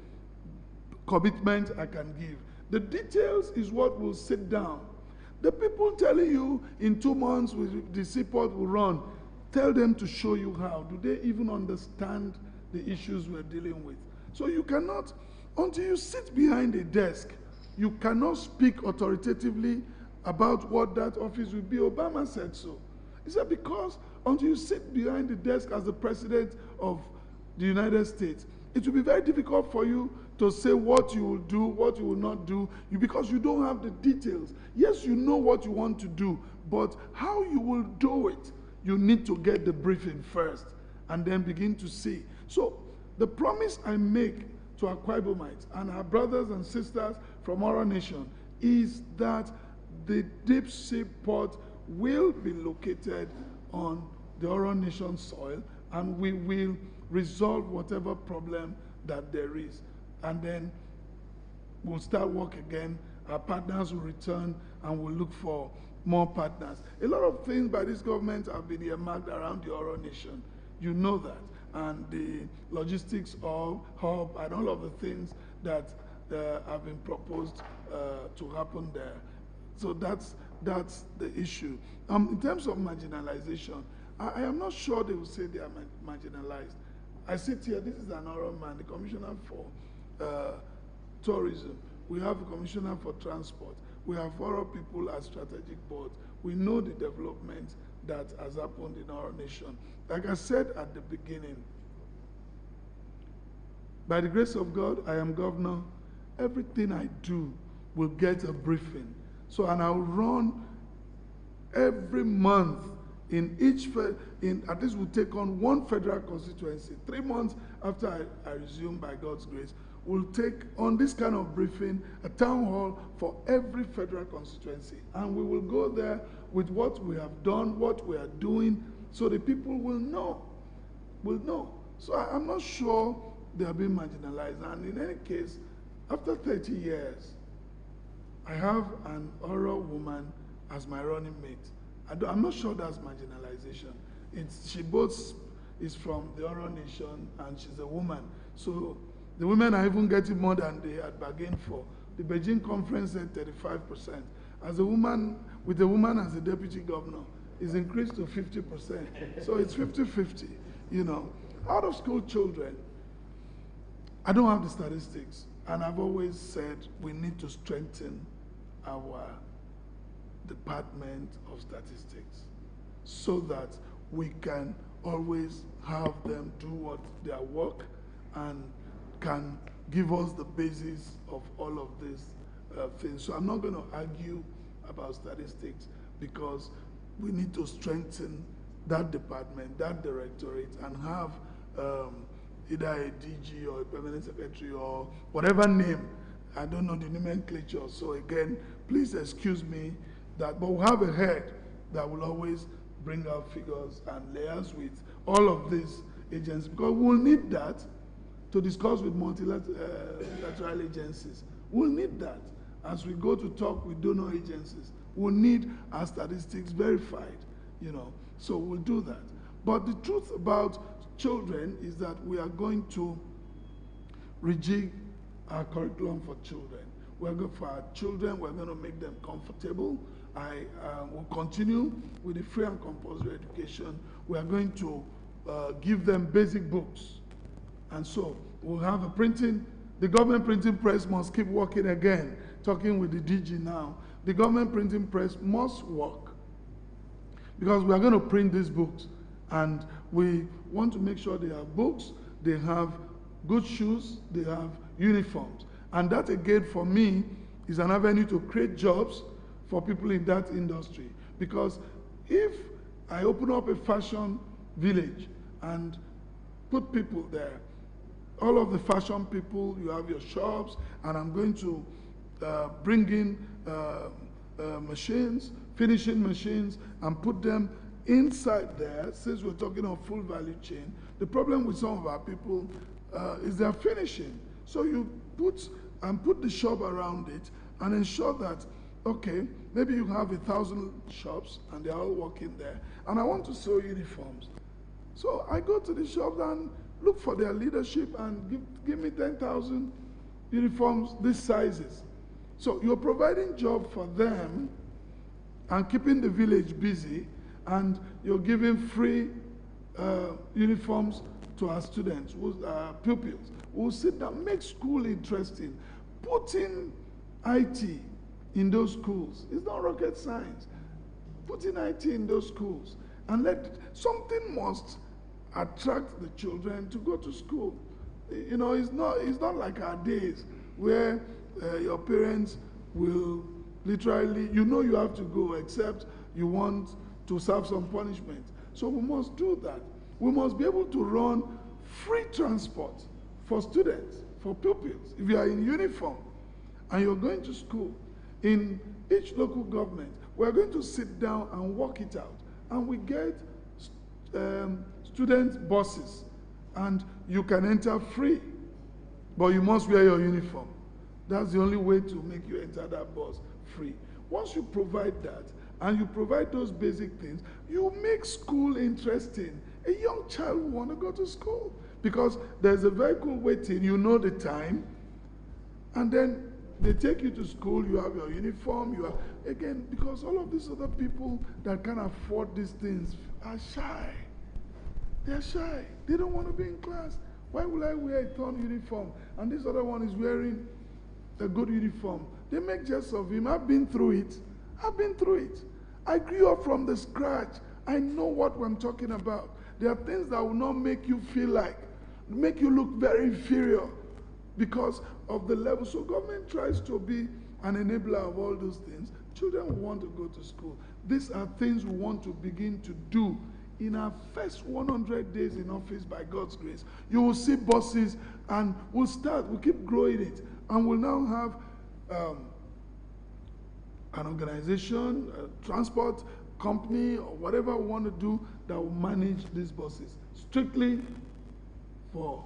commitment I can give. The details is what we'll sit down. The people telling you in 2 months the seaport will run, tell them to show you how. Do they even understand the issues we're dealing with? So you cannot, until you sit behind a desk, you cannot speak authoritatively about what that office will be. Obama said so. He said because until you sit behind the desk as the president of the United States, it will be very difficult for you to say what you will do, what you will not do, because you don't have the details. Yes, you know what you want to do, but how you will do it, you need to get the briefing first and then begin to see. So the promise I make to Akwa Ibomites and our brothers and sisters from our nation is that the deep sea port will be located on the Oron Nation soil, and we will resolve whatever problem that there is. And then we'll start work again. Our partners will return, and we'll look for more partners. A lot of things by this government have been earmarked around the Oron Nation. You know that. And the logistics of hub and all of the things that have been proposed to happen there. So that's the issue. In terms of marginalization, I am not sure they will say they are marginalized. I sit here, this is an Oron man, the commissioner for tourism. We have a commissioner for transport. We have 4 people at strategic board. We know the development that has happened in our nation. Like I said at the beginning, by the grace of God, I am governor. Everything I do will get a briefing. So, and I'll run every month in each, at least we'll take on 1 federal constituency. 3 months after I resume, by God's grace, we'll take on this kind of briefing, a town hall for every federal constituency. And we will go there with what we have done, what we are doing, so the people will know. So I'm not sure they are being marginalized. And in any case, after 30 years, I have an oral woman as my running mate. I'm not sure that's marginalization. She both is from the Oro Nation and she's a woman. So the women are even getting more than they had bargained for. The Beijing conference said 35%. As a woman, with a woman as a deputy governor, it's increased to 50%. So it's 50-50, you know. Out of school children, I don't have the statistics. And I've always said we need to strengthen our Department of Statistics so that we can always have them do what their work and can give us the basis of all of these things. So I'm not going to argue about statistics because we need to strengthen that department, that directorate, and have either a DG or a permanent secretary or whatever name. I don't know the nomenclature. So again, please excuse me that, but we'll have a head that will always bring out figures and layers with all of these agencies, because we'll need that to discuss with multilateral agencies. We'll need that as we go to talk with donor agencies. We'll need our statistics verified, you know, so we'll do that. But the truth about children is that we are going to rejig our curriculum for children. We're going for our children, we're going to make them comfortable. I will continue with the free and compulsory education. We are going to give them basic books. And so we'll have a printing, the government printing press must keep working again, talking with the DG now. The government printing press must work because we are going to print these books and we want to make sure they have books, they have good shoes, they have uniforms. And that again for me is an avenue to create jobs for people in that industry. Because if I open up a fashion village and put people there, all of the fashion people, you have your shops, and I'm going to bring in machines, finishing machines, and put them inside there, since we're talking of full value chain. The problem with some of our people is they're finishing. So you put the shop around it and ensure that, okay, maybe you have 1,000 shops and they're all working there, and I want to sew uniforms. So I go to the shop and look for their leadership and give me 10,000 uniforms, these sizes. So you're providing job for them and keeping the village busy, and you're giving free uniforms to our students, pupils, who sit down, make school interesting. Putting IT in those schools, it's not rocket science. Putting IT in those schools, and something must attract the children to go to school. You know, it's not like our days where your parents will literally, you know you have to go except you want to serve some punishment. So we must do that. We must be able to run free transport for students, for pupils. If you are in uniform and you're going to school, in each local government, we're going to sit down and work it out. And we get student buses, and you can enter free, but you must wear your uniform. That's the only way to make you enter that bus free. Once you provide that, and you provide those basic things, you make school interesting. A young child will want to go to school because there's a vehicle waiting, you know the time, and then they take you to school, you have your uniform, you are, again, because all of these other people that can afford these things are shy. They're shy. They don't want to be in class. Why will I wear a torn uniform? And this other one is wearing a good uniform. They make jest of him. I've been through it. I've been through it. I grew up from the scratch. I know what I'm talking about. There are things that will not make you feel like, make you look very inferior because of the level. So government tries to be an enabler of all those things. Children will want to go to school. These are things we want to begin to do in our first 100 days in office by God's grace. You will see buses and we'll keep growing it. And we'll now have an organization, a transport company, or whatever we want to do that will manage these buses strictly for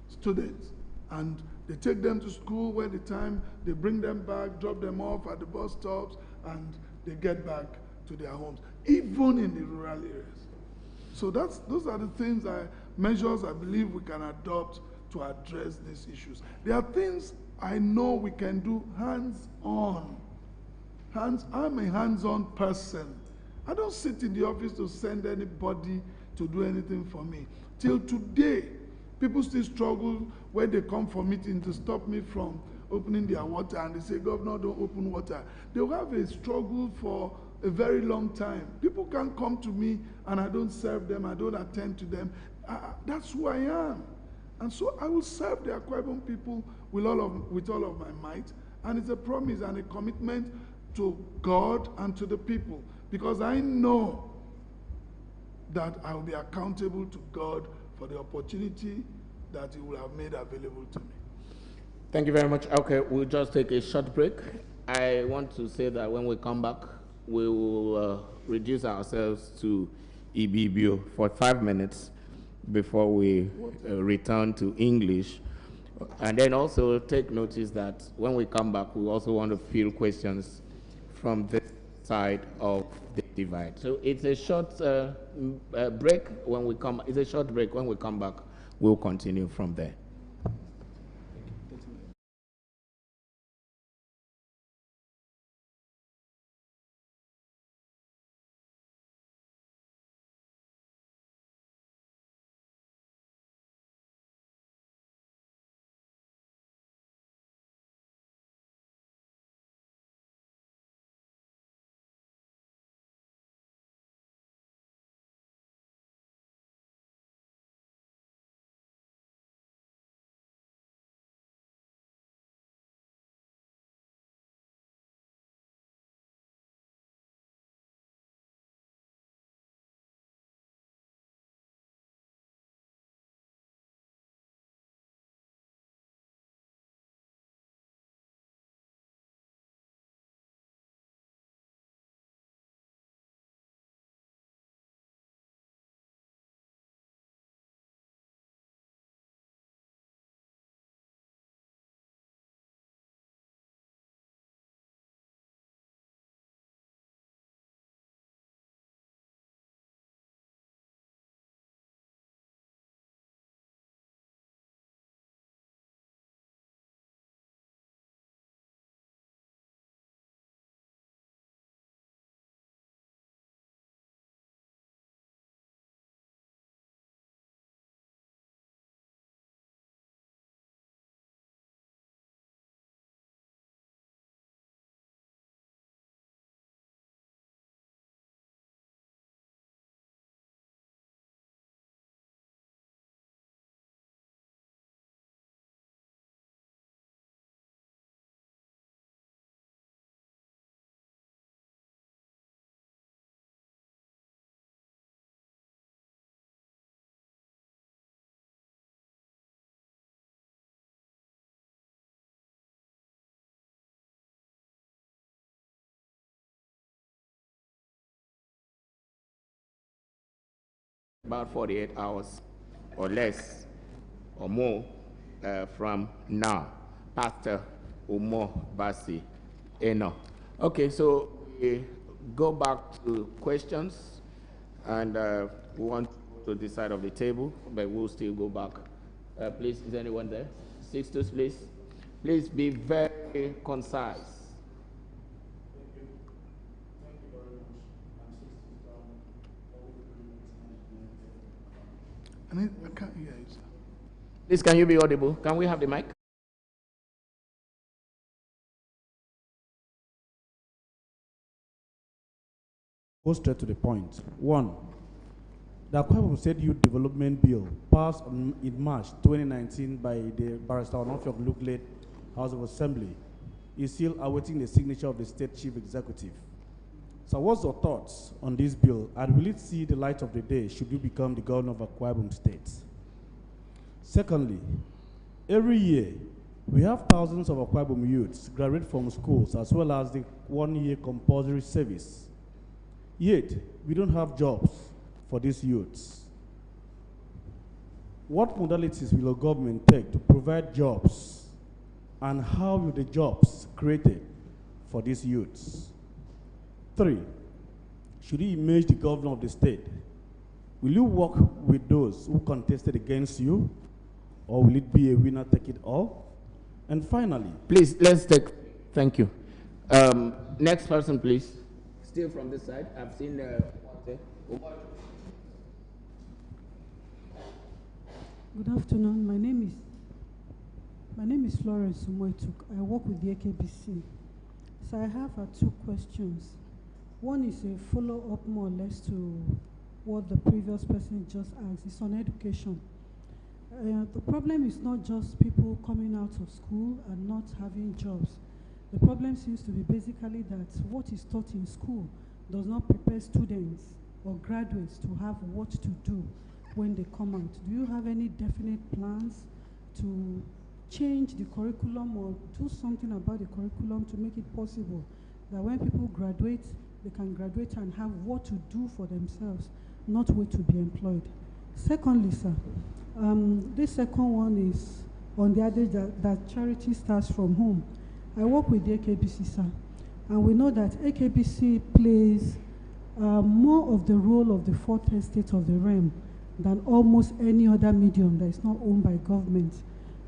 students. And they take them to school when the time, they bring them back, drop them off at the bus stops, and they get back to their homes, even in the rural areas. So those are the things, measures I believe we can adopt to address these issues. There are things I know we can do hands-on. I'm a hands-on person. I don't sit in the office to send anybody to do anything for me. Till today, people still struggle when they come for meeting to stop me from opening their water, and they say, Governor, don't open water. They will have a struggle for a very long time. People can't come to me and I don't serve them, I don't attend to them. That's who I am. And so I will serve the Akwa Ibom people with all of my might. And it's a promise and a commitment to God and to the people, because I know that I will be accountable to God for the opportunity that He will have made available to me. Thank you very much. Okay, we'll just take a short break. I want to say that when we come back, we will reduce ourselves to Ibibio for 5 minutes before we return to English. And then also take notice that when we come back, we also want to field questions from this side of the divide. So it's a short break. When we come, it's a short break. When we come back, we'll continue from there. About 48 hours or less or more from now. Pastor Umo Bassey Eno. Okay, so we go back to questions, and we want to the side of the table, but we'll still go back. Please, is anyone there? Sixtus, please. Please be very concise. I can't hear you, sir. Please, can you be audible? Can we have the mic? Go straight to the point. One, the Akwa Ibom State Youth Development Bill passed in March 2019 by the Barrister Onofiok Luke-led House of Assembly is still awaiting the signature of the State Chief Executive. So what's your thoughts on this bill, and will it see the light of the day should you become the governor of Akwa Ibom State? Secondly, every year, we have thousands of Akwa Ibom youths graduate from schools as well as the one-year compulsory service. Yet, we don't have jobs for these youths. What modalities will the government take to provide jobs, and how will the jobs created for these youths? 3, should you emerge the governor of the state, will you work with those who contested against you, or will it be a winner take it all? And finally, please, let's take, thank you. Next person, please. Still from this side. I've seen Good afternoon. My name is Florence Umoituk. I work with the AKBC. So I have 2 questions. One is a follow-up more or less to what the previous person just asked. It's on education. The problem is not just people coming out of school and not having jobs. The problem seems to be basically that what is taught in school does not prepare students or graduates to have what to do when they come out. Do you have any definite plans to change the curriculum or do something about the curriculum to make it possible that when people graduate, they can graduate and have what to do for themselves, not wait to be employed? Secondly, sir, this second one is on the adage that charity starts from home. I work with the AKBC, sir, and we know that AKBC plays more of the role of the fourth estate of the realm than almost any other medium that is not owned by government.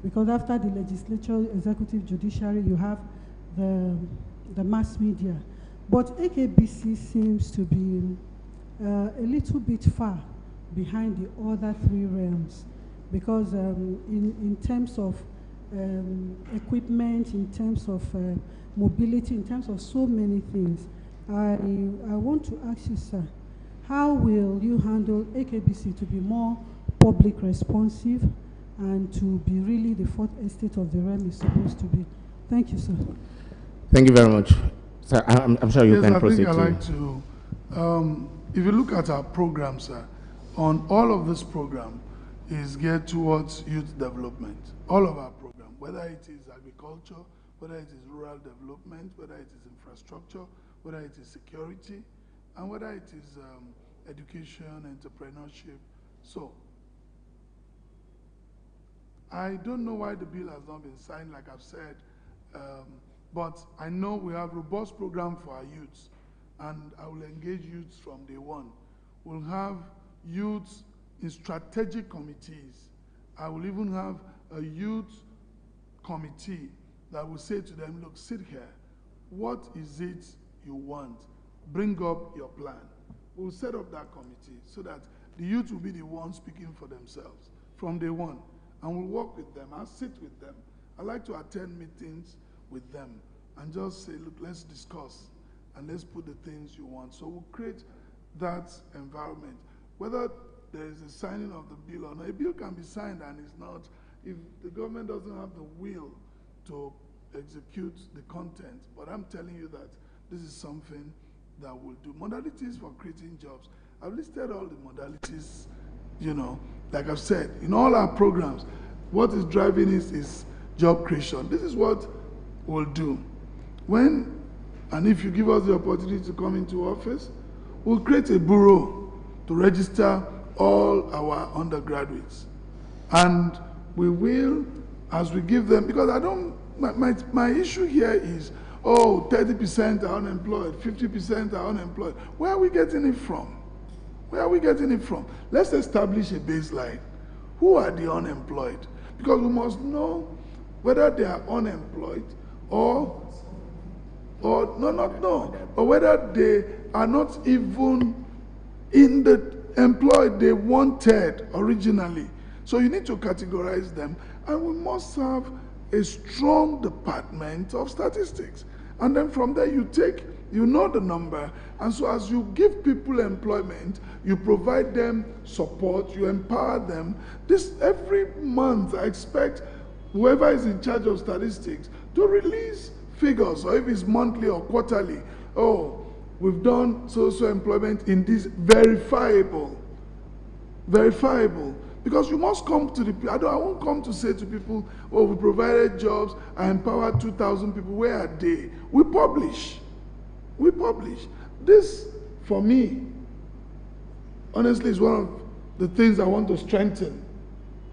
Because after the legislature, executive, judiciary, you have the mass media. But AKBC seems to be a little bit far behind the other 3 realms, because in terms of equipment, in terms of mobility, in terms of so many things, I want to ask you, sir, how will you handle AKBC to be more public responsive and to be really the fourth estate of the realm is supposed to be? Thank you, sir. Thank you very much. Sir, I'm sure you can proceed. I think I'd like to, if you look at our program, sir, on all of this program is geared towards youth development. All of our program, whether it is agriculture, whether it is rural development, whether it is infrastructure, whether it is security, and whether it is education, entrepreneurship. So, I don't know why the bill has not been signed, like I've said, but I know we have a robust program for our youths, and I will engage youths from day one. We'll have youths in strategic committees. I will even have a youth committee that will say to them, look, sit here. What is it you want? Bring up your plan. We'll set up that committee so that the youth will be the ones speaking for themselves from day one. And we'll work with them. I'll sit with them. I like to attend meetings with them and just say, look, let's discuss and let's put the things you want. So we'll create that environment. Whether there is a signing of the bill or not, a bill can be signed and it's not, if the government doesn't have the will to execute the content. But I'm telling you that this is something that we'll do. Modalities for creating jobs. I've listed all the modalities, you know, like I've said, in all our programs, what is driving is job creation. This is what we'll do. When, and if you give us the opportunity to come into office, we'll create a bureau to register all our undergraduates. And we will, as we give them, because I don't, my issue here is, oh, 30% are unemployed, 50% are unemployed. Where are we getting it from? Where are we getting it from? Let's establish a baseline. Who are the unemployed? Because we must know whether they are unemployed or whether they are not even in the employed they wanted originally. So you need to categorize them, and we must have a strong department of statistics. And then from there you take You know the number. And so as you give people employment, you provide them support, you empower them. This every month, I expect whoever is in charge of statistics to release figures, or if it's monthly or quarterly. Oh, we've done social employment in this verifiable. Because you must come to the, I won't come to say to people, oh, we provided jobs, I empowered 2,000 people. Where are they? We publish. This, for me, honestly, is one of the things I want to strengthen.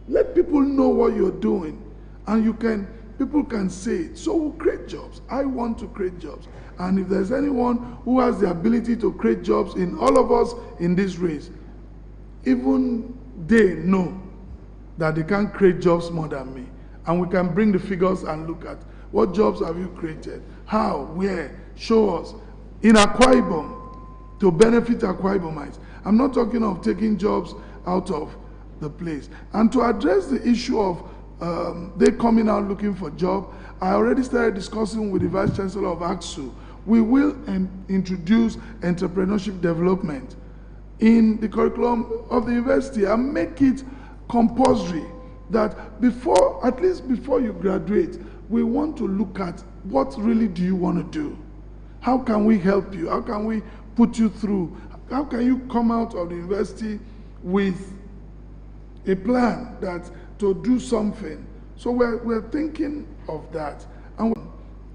Let people know what you're doing, and people can say it. So we'll create jobs. I want to create jobs. And if there's anyone who has the ability to create jobs in all of us in this race, even they know that they can't create jobs more than me. And we can bring the figures and look at what jobs have you created, how, where, show us. In Akwa Ibom, to benefit Akwa Ibomites. I'm not talking of taking jobs out of the place. And to address the issue of they coming out looking for job, I already started discussing with the Vice Chancellor of AXU. We will introduce entrepreneurship development in the curriculum of the university and make it compulsory that at least before you graduate, we want to look at what really do you want to do? How can we help you? How can we put you through? How can you come out of the university with a plan to do something? So we're thinking of that. And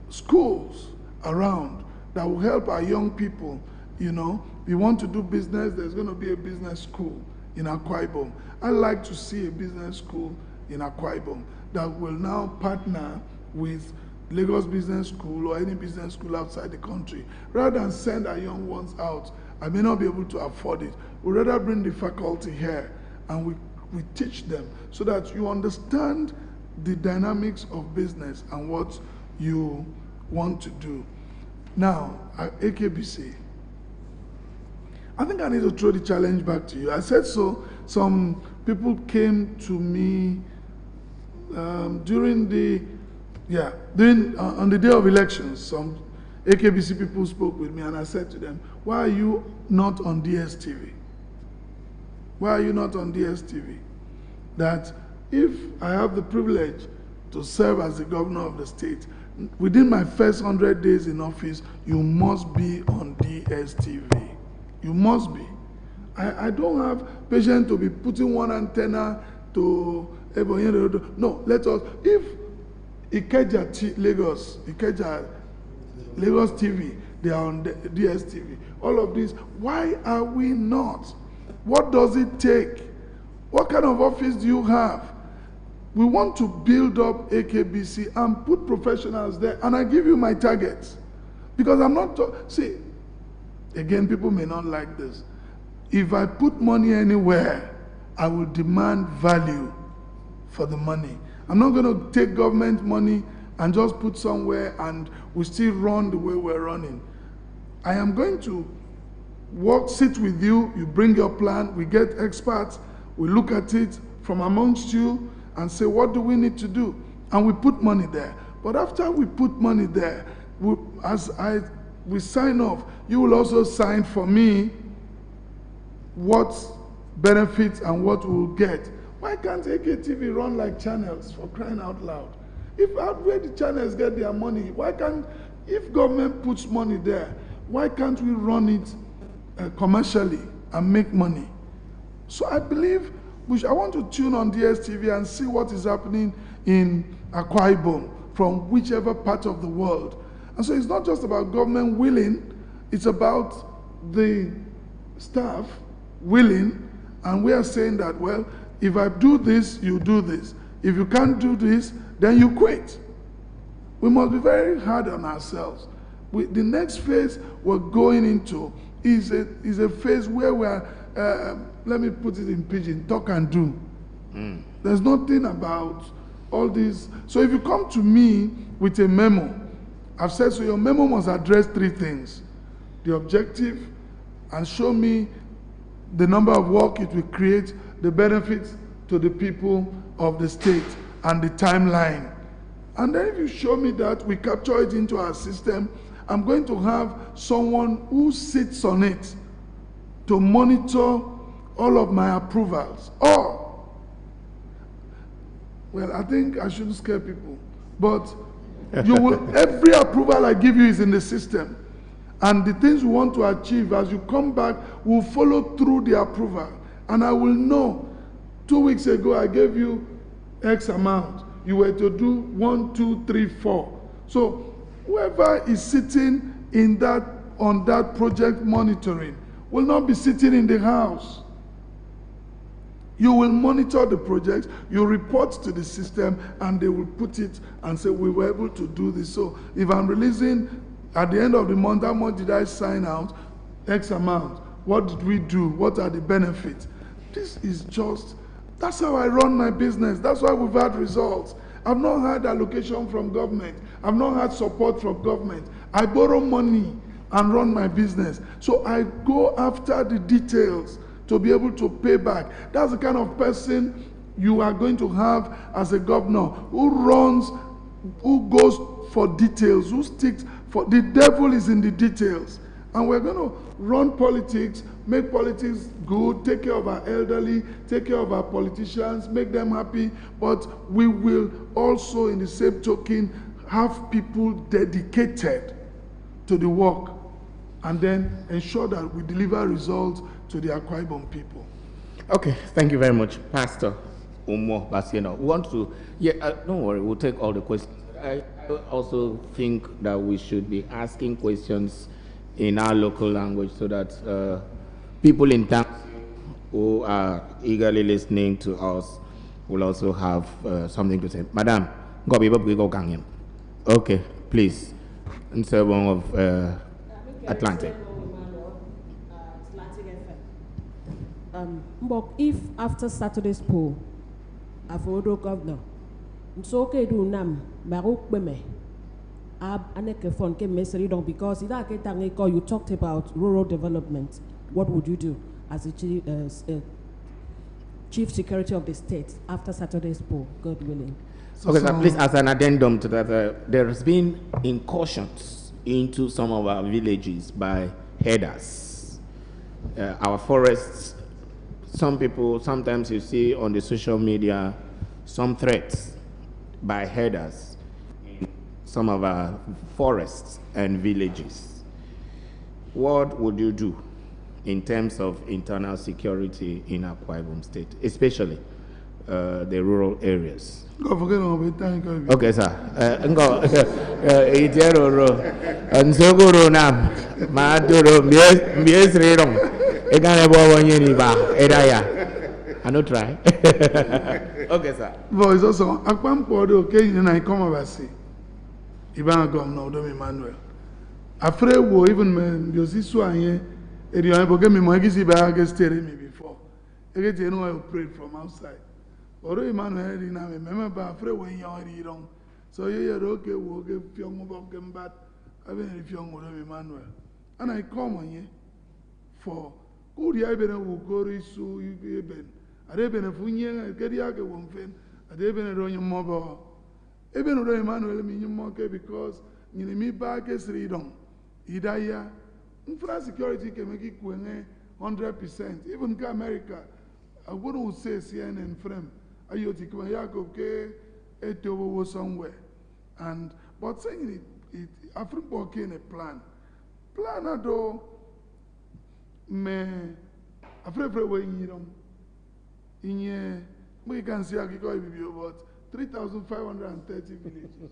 schools around that will help our young people. You know, we want to do business, there's going to be a business school in Akwa Ibom. I'd like to see a business school in Akwa Ibom that will now partner with Lagos Business School or any business school outside the country. Rather than send our young ones out, I may not be able to afford it. We'd rather bring the faculty here and we teach them so that you understand the dynamics of business and what you want to do. Now, at AKBC, I think I need to throw the challenge back to you. I said so. Some people came to me on the day of elections. Some AKBC people spoke with me, and I said to them, why are you not on DSTV? Why are you not on DSTV? That if I have the privilege to serve as the governor of the state, within my first 100 days in office, you must be on DSTV. You must be. I don't have patience to be putting one antenna to Ebonyi. No, let us, if Lagos TV, they are on DSTV, all of this, why are we not? What does it take? What kind of office do you have? We want to build up AKBC and put professionals there, and I give you my targets. Because I'm not, see, again, people may not like this. If I put money anywhere, I will demand value for the money. I'm not going to take government money and just put somewhere and we still run the way we're running. I am going to sit with you, you bring your plan, we get experts, we look at it from amongst you and say, what do we need to do? And we put money there. But after we put money there, we sign off, you will also sign for me what benefits and what we'll get. Why can't AKTV run like channels, for crying out loud? Where the channels get their money, if government puts money there, why can't we run it commercially and make money? So I believe I want to tune on DSTV and see what is happening in Akwa Ibom from whichever part of the world. And so it's not just about government willing, it's about the staff willing, and we are saying that, well, if I do this, you do this. If you can't do this, then you quit. We must be very hard on ourselves. The next phase we're going into is a phase where we're, let me put it in pidgin, talk and do. There's nothing about all this. So if you come to me with a memo, I've said, so your memo must address three things. The objective, and show me the number of work it will create, the benefits to the people of the state, and the timeline. And then if you show me that, we capture it into our system, I'm going to have someone who sits on it to monitor all of my approvals. Or, well, I think I shouldn't scare people, but you will, every approval I give you is in the system. And the things we want to achieve, as you come back, will follow through the approval. And I will know, 2 weeks ago, I gave you X amount. You were to do 1, 2, 3, 4. So whoever is sitting in that, on that project monitoring will not be sitting in the house. You will monitor the projects, you report to the system, and they will put it and say, we were able to do this. So if I'm releasing at the end of the month, how much did I sign out? X amount. What did we do? What are the benefits? This is just, that's how I run my business. That's why we've had results. I've not had allocation from government. I've not had support from government. I borrow money and run my business. So I go after the details to be able to pay back. That's the kind of person you are going to have as a governor who runs, who goes for details, who sticks for, the devil is in the details. And we're going to run politics, make politics good, take care of our elderly, take care of our politicians, make them happy, but we will also, in the same token, have people dedicated to the work and then ensure that we deliver results to the Akwa Ibom people. Okay, thank you very much, Pastor Umo Bassey Eno. We want to, don't worry, we'll take all the questions. I also think that we should be asking questions in our local language so that people in town who are eagerly listening to us will also have something to say. Madam, okay, please. And so one of Atlantic. But if after Saturday's poll, Avodo governor, so okay do nam Maruk Beme, Aneke Fon came Messeridon because you talked about rural development. What would you do as a chief security of the state after Saturday's poll, God willing? Okay, so please, as an addendum to that, there has been incursions into some of our villages by herders. Our forests, some people, sometimes you see on the social media, some threats by herders in some of our forests and villages. What would you do in terms of internal security in Akwa Ibom State, especially the rural areas? Okay, sir. I not try. Okay, sir. Voice also. Akwa Mpodo, okay, and I come oversee. Iban Governor Dom Emmanuel. Afraid wo even me Josisu anye. Eri on boge me mo gisi ba ga stay me before. Ege je no I prayed from outside. Oro Emmanuel ri na me ba afraid wo yan ri don. So ye okay wo ge fiong mo ge mbat. Even if fiong wo Emmanuel. And I come on ye for Uri I been a wugori su you ben. Areben a funye, Gediaka won't fin, Adeben a royal mobile. Even Roy Emmanuel mean monkey because you me back as redon. Idaya, infra security can make it 100%. Even America, I wouldn't say CNN frame. Ayoti Kumayako K, Etobo somewhere. And, but saying it, Africa came a plan. Plan at all. Me afraid when you don't in ye we can see Akwa Ibom about 3,530 villages.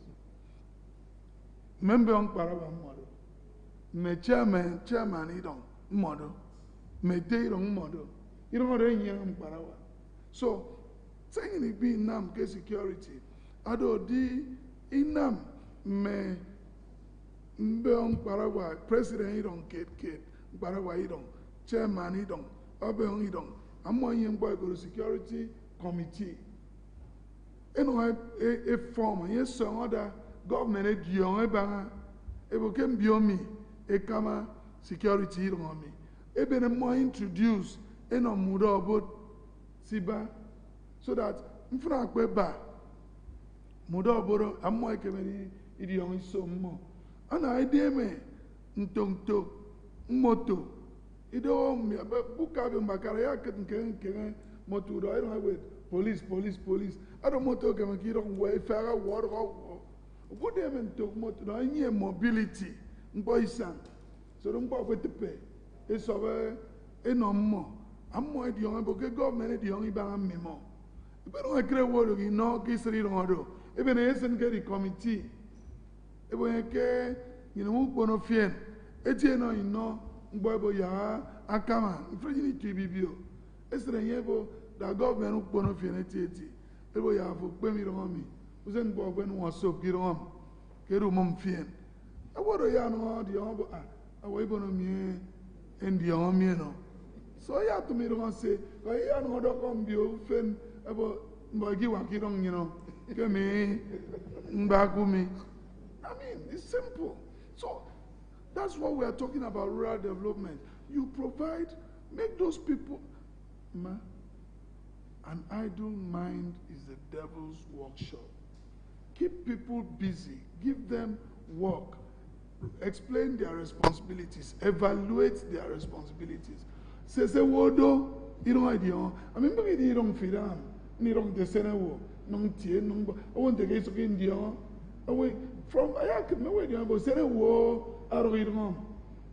Member on Parawa model. Me chairman he don't model. Me day don't model. You don't know on Parawa. So saying it be nam ke security. Ado di inam me mbe on Parawa president he don't kid Parawa he don't. Chairman Idong, Obeon Idong, I'm one young boy go to security committee. And a form, yes, some other government, a young Ebanga, it became beyond me, a kama security on me. A been more introduced in a mudo about Siba, so that in front of Queba, mudo about I'm more coming, it young so more. And I dear me. Ntonto, moto. Ido buka be makara ya ken moto do I don't have police. I don't moto ke kiro we fara war go. Go dem ntok moto do any mobility. Mbo isan. So don't go with the pay. It's over enormo. Ammo e di on bo ke government di on iba memo. Ibe don't agree word you know kisri do do. Even esen ke the committee. Ebe ke you know bono fien. Etie no you know mbo ya akama ifrejini tibibio. Esre yebo the government bono fien eti. Ebo ya fo pe mi ro mi. Uzen bo gbe no so ki ro am. Ke ru mom fien. Aworo ya no di on bo awo ibono mi endi on mi no. So ya to me don't say, "Go ya no do come bi o fen ebo mbo gi wa ki don you know." Ke me mbaku me. I mean, it's simple. So that's what we are talking about, rural development. You provide, make those people, an idle mind is the devil's workshop. Keep people busy, give them work, explain their responsibilities, evaluate their responsibilities. Say wodo, you know idea. I mean, maybe you don't feed them, you don't descend a war, no tea, no, I want to get to India. Away from I can know where you are, say a war out of it home.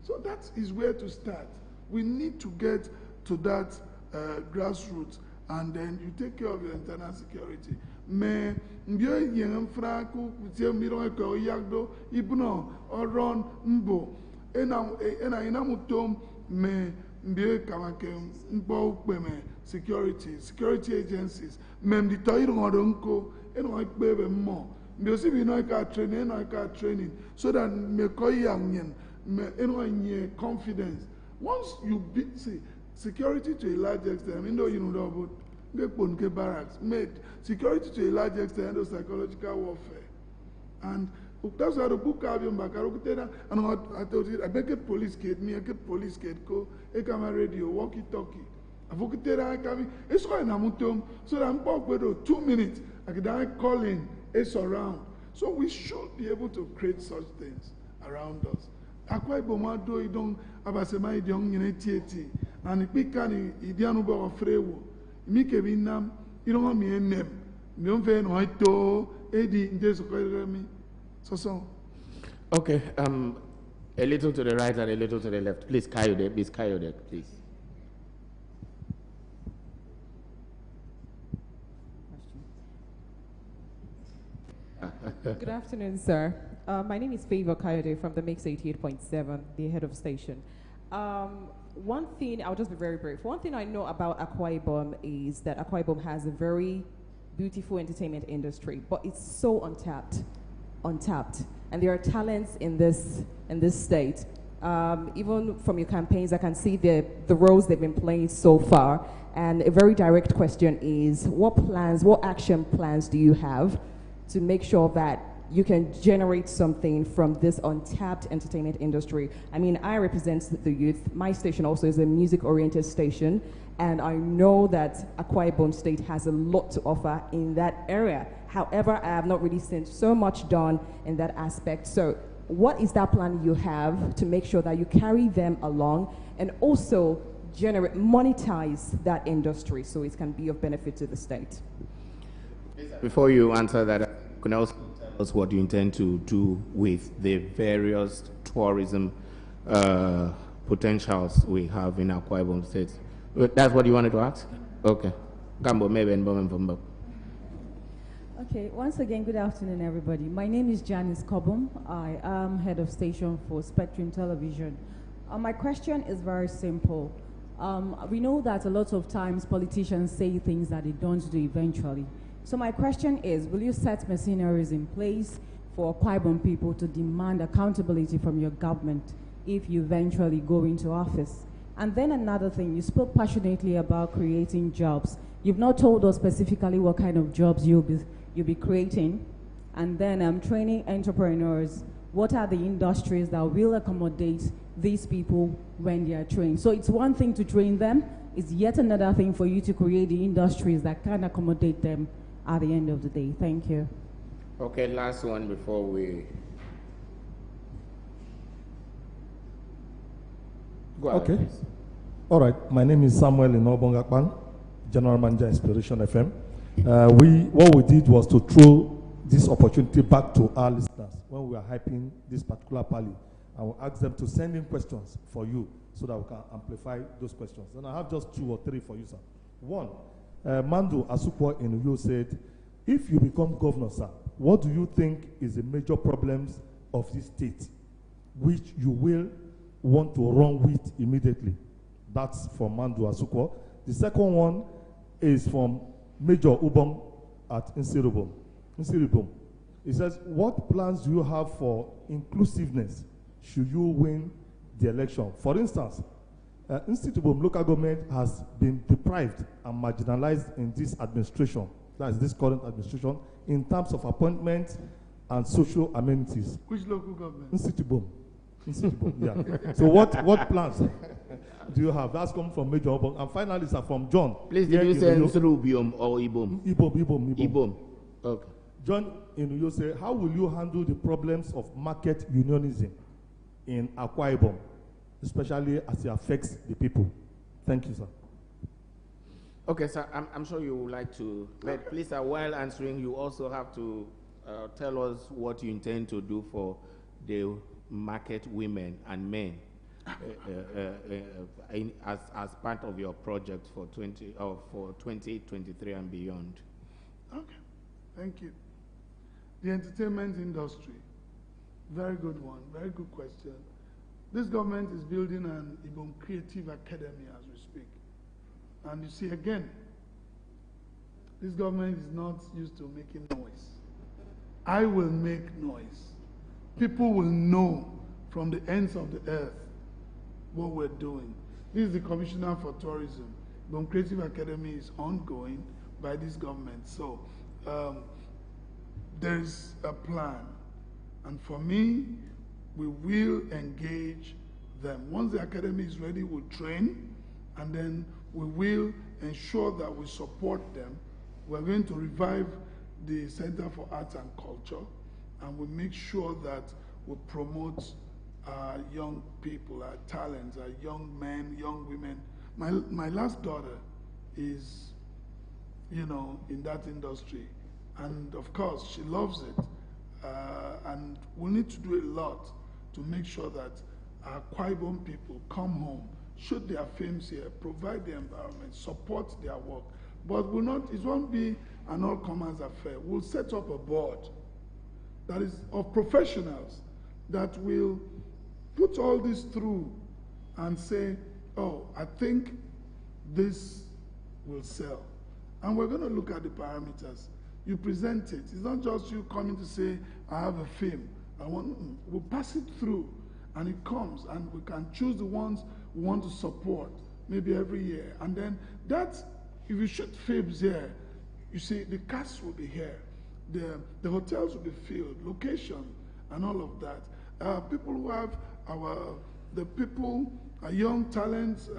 So that is where to start. We need to get to that grassroots, and then you take care of your internal security. Me mbio yen franco kutie miro ko yagdo ibno oron mbo ena ina mutom me mbio kamake mbo peme security agencies mem di toyiro nko eno ikpebe mo mbio si bi no ka training so that me ko yanyen me eno nye confidence. Once you see security to a large extent, I mean, you know about the barracks, made security to a large extent of psychological warfare. And that's why the book I've been back, and I told you, I make a police kid, go, a camera radio, walkie-talkie. It's why I'm so that I'm back with 2 minutes, I can call in, it's around. So we should be able to create such things around us. Akwa Ibom do idon abasema idon nyene tieti and pika ni idianu bo ofrewo mi ke binam idon mi enem mi on fe no to edi nje so ko mi so Okay, a little to the right and a little to the left. Please, Kayode, please. Good afternoon, sir. My name is Favor Kayode from the Mix 88.7, the head of station. One thing, I'll just be very brief. One thing I know about Akwa Ibom is that Akwa Ibom has a very beautiful entertainment industry, but it's so untapped. And there are talents in this state. Even from your campaigns, I can see the roles they've been playing so far. And a very direct question is, what action plans do you have to make sure that you can generate something from this untapped entertainment industry? I mean, I represent the youth. My station also is a music-oriented station, and I know that Akwa Ibom State has a lot to offer in that area. However, I have not really seen so much done in that aspect. So what is that plan you have to make sure that you carry them along and also monetize that industry so it can be of benefit to the state? Before you answer that, can you also tell us what you intend to do with the various tourism potentials we have in Akwa Ibom State? That's what you wanted to ask? Okay. Okay, once again, good afternoon, everybody. My name is Janice Kobum. I am head of station for Spectrum Television. My question is very simple. We know that a lot of times politicians say things that they don't do eventually. So my question is, will you set machineries in place for Akwa Ibom people to demand accountability from your government if you eventually go into office? And then another thing, you spoke passionately about creating jobs. You've not told us specifically what kind of jobs you'll be creating. And then training entrepreneurs. What are the industries that will accommodate these people when they are trained? So it's one thing to train them, it's yet another thing for you to create the industries that can accommodate them at the end of the day. Thank you. Okay, last one before we... Go ahead, Okay. please. All right. My name is Samuel Inobongakpan, General Manager, Inspiration FM. What we did was to throw this opportunity back to our listeners when we are hyping this particular Parley. I will ask them to send in questions for you so that we can amplify those questions. And I have just 2 or 3 for you, sir. One, Mando Asukwa in Uyo said, if you become governor, sir, what do you think is the major problems of this state which you will want to run with immediately? That's from Mando Asukwa. The second one is from Major Ubom at Insiribom. He says, what plans do you have for inclusiveness should you win the election? For instance, Insiribom local government has been deprived and marginalized in this administration, that is this current administration, in terms of appointments and social amenities. Which local government? Insiribom, yeah. So what plans do you have? That's come from Major Ubom. And finally, sir, from John. Please, did you say Nsrubium or Ibom? Ibom. Okay. John Inuyo say, how will you handle the problems of market unionism in Akwa Ibom, especially as it affects the people? Thank you, sir. Okay, sir, I'm sure you would like to, but please, while answering, you also have to tell us what you intend to do for the market women and men as part of your project for 2023 and beyond. Okay, thank you. The entertainment industry, very good one, very good question. This government is building an Ibom Creative Academy as we speak. And you see, again, this government is not used to making noise. I will make noise. People will know from the ends of the earth what we're doing. This is the Commissioner for Tourism. Ibom Creative Academy is ongoing by this government. So there's a plan. And for me, we will engage them. Once the academy is ready, we'll train, and then we will ensure that we support them. We're going to revive the Center for Arts and Culture, and we make sure that we promote our young people, our talents, our young men, young women. My last daughter is, in that industry, and of course she loves it. And we need to do a lot to make sure that our Akwa Ibom people come home, shoot their films here, provide the environment, support their work. But it won't be an all-comers affair. We'll set up a board that is of professionals that will put all this through and say, oh, I think this will sell. And we're going to look at the parameters. You present it. It's not just you coming to say, I have a film. We'll pass it through, and it comes, and we can choose the ones we want to support, maybe every year. And then if you shoot films here, you see, the cast will be here. The hotels will be filled, location, and all of that. People who have young talents,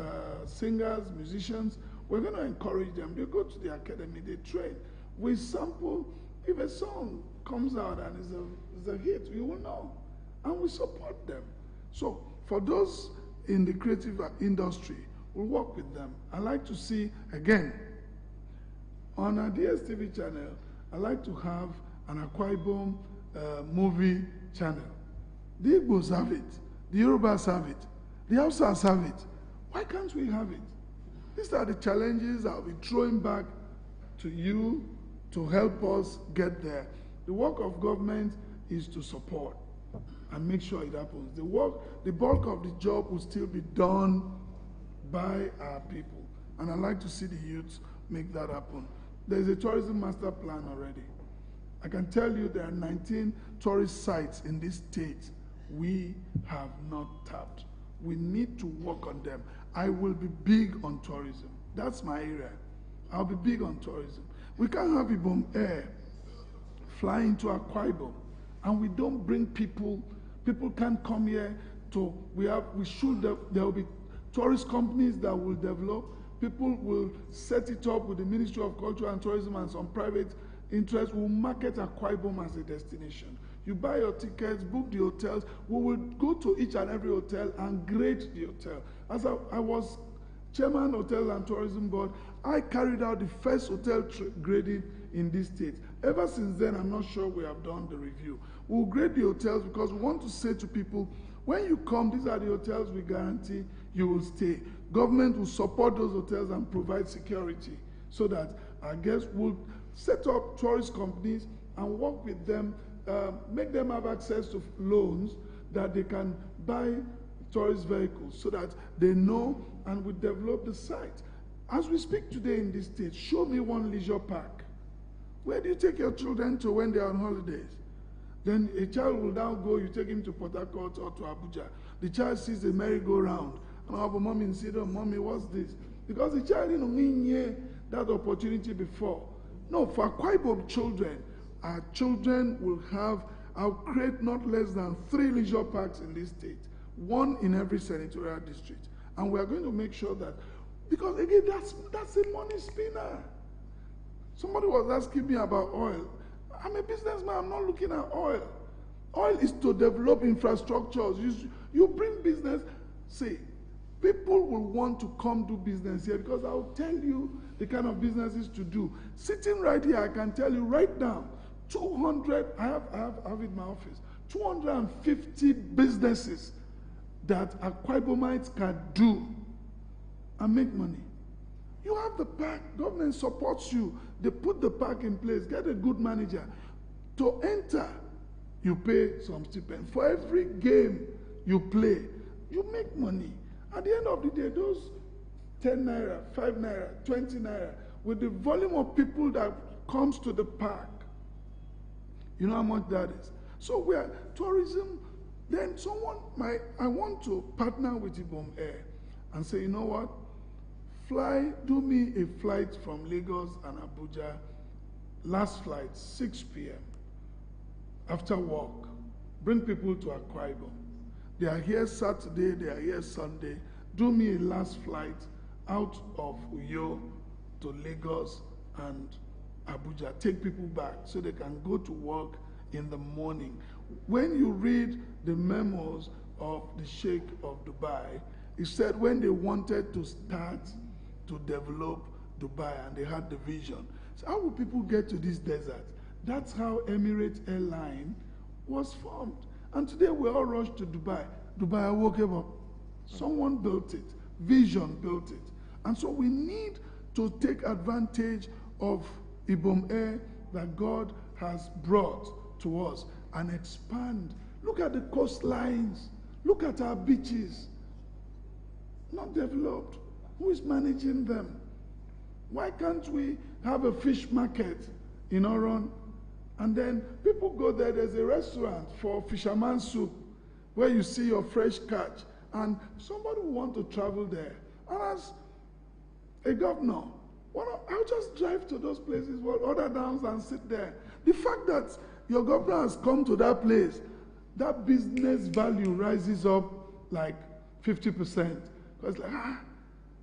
singers, musicians, we're going to encourage them. They go to the academy, they train. We sample. If a song comes out and is a hit, we will know, and we support them. So for those in the creative industry, we'll work with them. I like to see, again, on our DSTV channel, I like to have an Akwa Ibom movie channel. The Igbos have it, the Yorubas have it, the Hausas have it. Why can't we have it? These are the challenges I'll be throwing back to you to help us get there. The work of government is to support and make sure it happens. The bulk of the job will still be done by our people. And I'd like to see the youths make that happen. There's a tourism master plan already. I can tell you there are 19 tourist sites in this state we have not tapped. We need to work on them. I will be big on tourism. That's my area. I'll be big on tourism. We can't have Ibom Air fly into Akwa Ibom, and we don't bring people. People can't come here there will be tourist companies that will develop. People will set it up with the Ministry of Culture and Tourism, and some private interests will market Akwa Ibom as a destination. You buy your tickets, book the hotels. We will go to each and every hotel and grade the hotel. As I was chairman Hotel and Tourism Board, I carried out the first hotel grading in this state. Ever since then, I'm not sure we have done the review. We'll grade the hotels because we want to say to people, when you come, these are the hotels we guarantee you will stay. Government will support those hotels and provide security so that our guests will set up tourist companies and work with them, make them have access to loans that they can buy tourist vehicles so that they know and will develop the site. As we speak today in this state, show me one leisure park. Where do you take your children to when they are on holidays? Then a child will now go, you take him to Port Harcourt or to Abuja. The child sees a merry-go-round. And I'll have a mommy and say, oh, mommy, what's this? Because the child didn't hear that opportunity before. No, for Akwa Ibom children, our children will have, I'll create not less than 3 leisure parks in this state, 1 in every senatorial district. And we are going to make sure that, because again, that's a money spinner. Somebody was asking me about oil. I'm a businessman, I'm not looking at oil. Oil is to develop infrastructures. You bring business, see, people will want to come do business here because I'll tell you the kind of businesses to do. Sitting right here, I can tell you right now, 200, I have it in my office, 250 businesses that Akwa Ibomites can do and make money. You have the park, government supports you. They put the park in place, get a good manager. To enter, you pay some stipend. For every game you play, you make money. At the end of the day, those 10 naira, 5 naira, 20 naira, with the volume of people that comes to the park, you know how much that is. So we are tourism. Then I want to partner with Ibom Air and say, you know what? Do me a flight from Lagos and Abuja, last flight, 6 p.m. After work. Bring people to Akwa Ibom. They are here Saturday, they are here Sunday. Do me a last flight out of Uyo to Lagos and Abuja. Take people back so they can go to work in the morning. When you read the memos of the Sheikh of Dubai, he said when they wanted to start to develop Dubai and they had the vision. So how will people get to this desert? That's how Emirates Airline was formed. And today we all rush to Dubai. Dubai woke up. Someone built it. Vision built it. And so we need to take advantage of Ibom Air that God has brought to us and expand. Look at the coastlines. Look at our beaches. Not developed. Who is managing them? Why can't we have a fish market in Oron? And then people go there, there's a restaurant for fisherman's soup where you see your fresh catch. And somebody will want to travel there. And as a governor, I'll just drive to those places, order downs and sit there. The fact that your governor has come to that place, that business value rises up like 50%. Because like,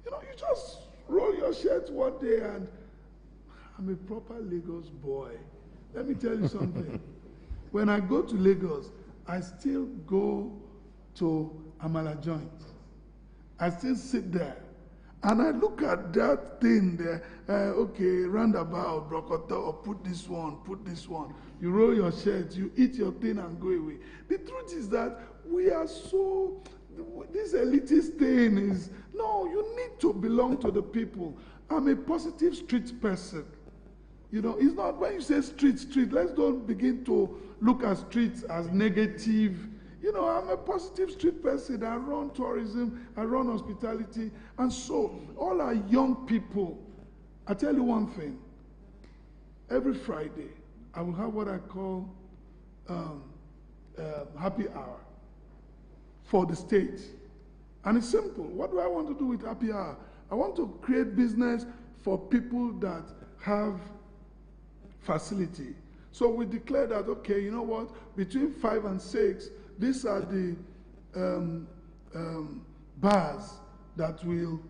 you just roll your shirt one day and I'm a proper Lagos boy. Let me tell you something. When I go to Lagos, I still go to Amala joint. I still sit there. And I look at that thing there, okay, roundabout, broccata, or put this one. You roll your shirt, you eat your thing and go away. The truth is that we are so, this elitist thing is, no, you need to belong to the people. I'm a positive street person. It's not, when you say street, let's don't begin to look at streets as negative. I'm a positive street person. I run tourism, I run hospitality. And so, all our young people, I tell you one thing. Every Friday, I will have what I call happy hour for the state. And it's simple. What do I want to do with happy hour? I want to create business for people that have facility. So we declare that, okay, you know what? Between 5 and 6, these are the bars that will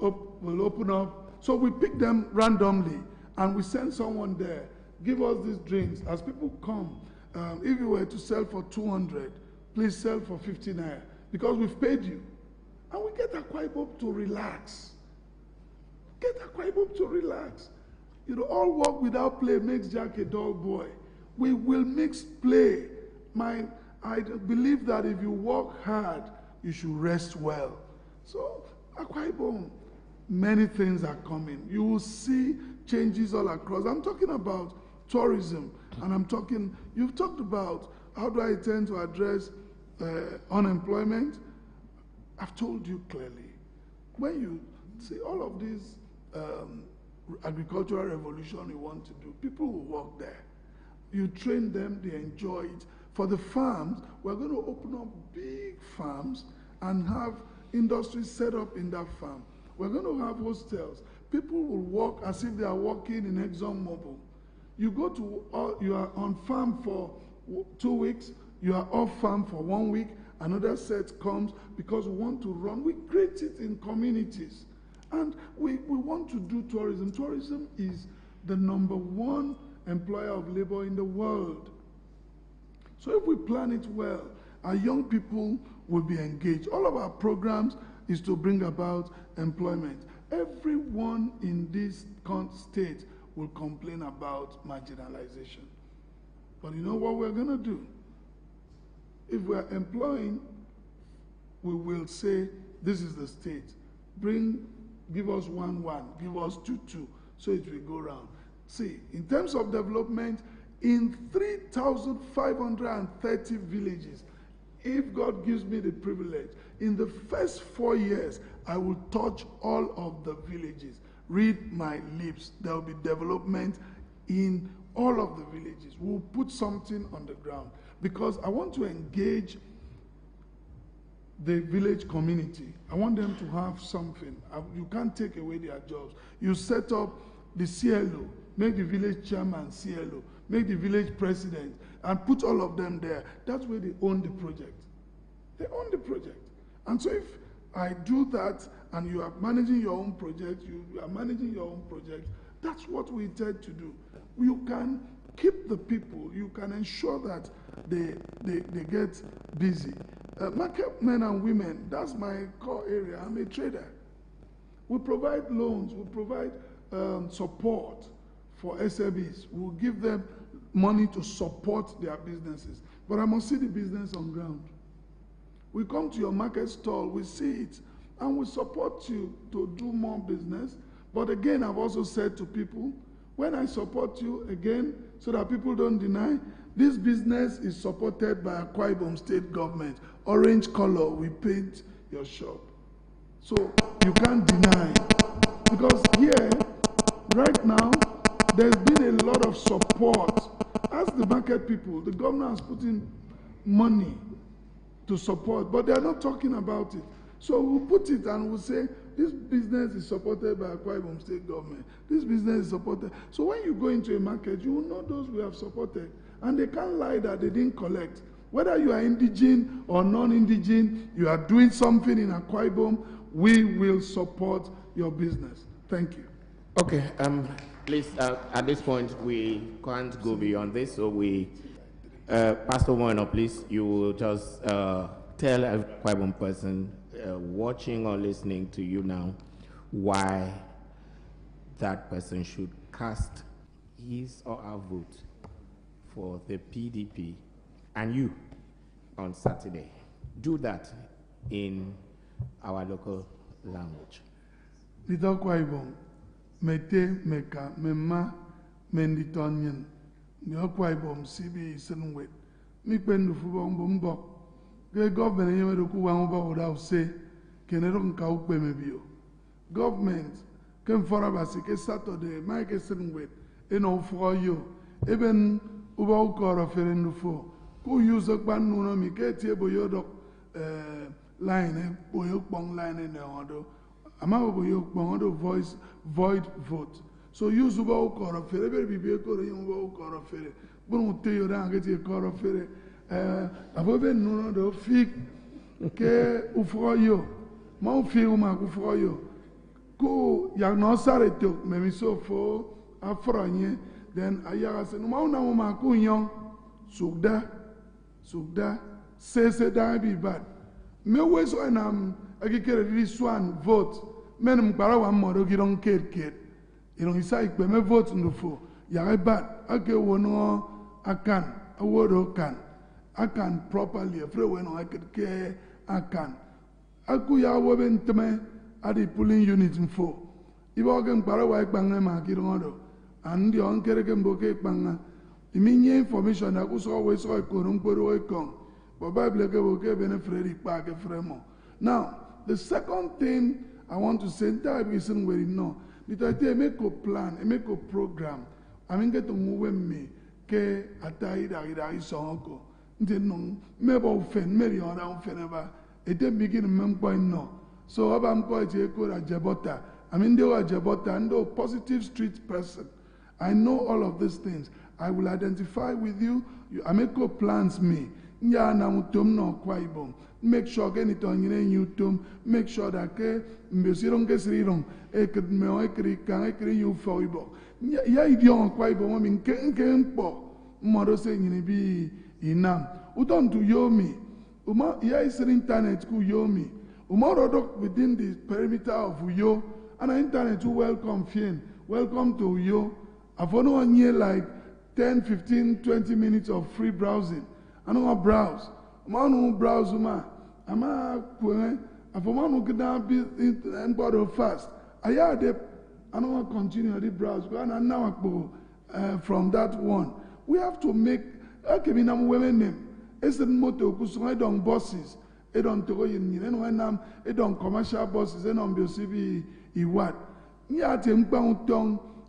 open up. So we pick them randomly and we send someone there. Give us these drinks. As people come, if you were to sell for 200, please sell for 50 naira, because we've paid you. And we get Akwa Ibom to relax. Get Akwa Ibom to relax. You know, all work without play makes Jack a dull boy. We will mix play. I believe that if you work hard, you should rest well. So, Akwa Ibom, many things are coming. You will see changes all across. I'm talking about tourism, and you've talked about how do I intend to address unemployment. I've told you clearly. When you see all of these agricultural revolution you want to do, people will work there. You train them, they enjoy it. For the farms, we're going to open up big farms and have industries set up in that farm. We're going to have hostels. People will work as if they are working in ExxonMobil. You go to, you are on farm for 2 weeks, you are off farm for 1 week, another set comes because we want to run. We create it in communities. And we want to do tourism. Tourism is the #1 employer of labor in the world. So if we plan it well, our young people will be engaged. All of our programs is to bring about employment. Everyone in this state will complain about marginalization. But you know what we're going to do? If we're employing, we will say, this is the state. Give us 1-1, give us 2-2, so it will go round. See, in terms of development, in 3,530 villages, if God gives me the privilege, in the first 4 years, I will touch all of the villages. Read my lips. There will be development in all of the villages. We'll put something on the ground because I want to engage the village community. I want them to have something. You can't take away their jobs. You set up the CLO, make the village chairman CLO, make the village president, and put all of them there. That's where they own the project. They own the project. And so if I do that and you are managing your own project, you are managing your own project, that's what we intend to do. You can keep the people, you can ensure that they get busy. Market men and women, that's my core area. I'm a trader. We provide loans, we provide support for SMEs. We'll give them money to support their businesses. But I must see the business on ground. We come to your market stall, we see it, and we support you to do more business. But again, I've also said to people, when I support you again, so that people don't deny, this business is supported by Akwa Ibom State Government. Orange color, we paint your shop. So you can't deny. Because here, right now, there's been a lot of support. Ask the market people, the governor has put in money to support, but they're not talking about it. So we'll put it and we'll say, this business is supported by Akwa Ibom State Government. This business is supported. So when you go into a market, you will know those we have supported. And they can't lie that they didn't collect. Whether you are indigene or non-indigene, you are doing something in Akwa Ibom, we will support your business. Thank you. Okay, please, at this point, we can't go beyond this, so Pastor Umo Eno, please, you will just tell a Akwa Ibom person watching or listening to you now why that person should cast his or her vote for the PDP and you on Saturday. Do that in our local language. Little Akwa Ibom, mete meka mema menditonyen. Ni Akwa Ibom CB isenwe. Mi pendu fubo mbombo. Ge government yeme doku wa mba oda use kenero nka ukpe mebio. Government kem fora basi ke Saturday ma ke senwe eno for you. Even uba ukoro ferendufo. Ku use ban nuno mi ke tie boyo dok line boyo pong line ne odo. Ama boyo pong odo void vote. So use uba ukoro fere be bibi ko re uba ukoro fere. Bunu te yo dan ke tie ukoro fere. Above nuno do fik ke ufo yo. Ma ufi uma ufo yo. Ku ya no sare to me mi so fo afranye then ayaga se no ma una ma ku yon. sugda se da bi bad me we so na agikere this one vote men mkpara wa mmodo gidon ket irong isa ikpe me vote ndufo ya bad ake wono akan awodo kan akan properly every when I could care akan aku ya wo bentme adi pulling unit mfo ibo ke mkpara wa ikpanga ma gidon do and the onkere ke mboke ikpanga iminye information na kuso we so ikoro mkporo ikon but Bible ke boke benefredi pa ke fremo. Now the second thing I want to say that reason where no because make a plan make a program I mean get to move me ke atai da isonko nti me bo fen me ri ora fen ba e dey begin mempo no so aba mko je ko ra jebota I mean they were jebota and a positive street person. I know all of these things. I will identify with you. I make up plans me. Nya na mutom no Akwa Ibom. Make sure get it on you tom. Make sure that ke mbesirong ke sirong eked me o ekri kan ekri you for Ibom. Ya idiom Akwa Ibom min ke mpo. Mmodo se nyini bi inam. Udon to yomi. Uma ya is internet ku yomi. Uma rodok within the perimeter of Uyo. And internet to welcome Fien. Welcome to Uyo. I've only 1 year like 10, 15, 20 minutes of free browsing. I don't want to browse. I'm going to browse. I'm going to be fast. I don't want to continue to browse. And now from that one, we have to make women name. It's the motto because I don't bosses. I don't go in. I don't commercial bosses. I don't be CB. Iwat.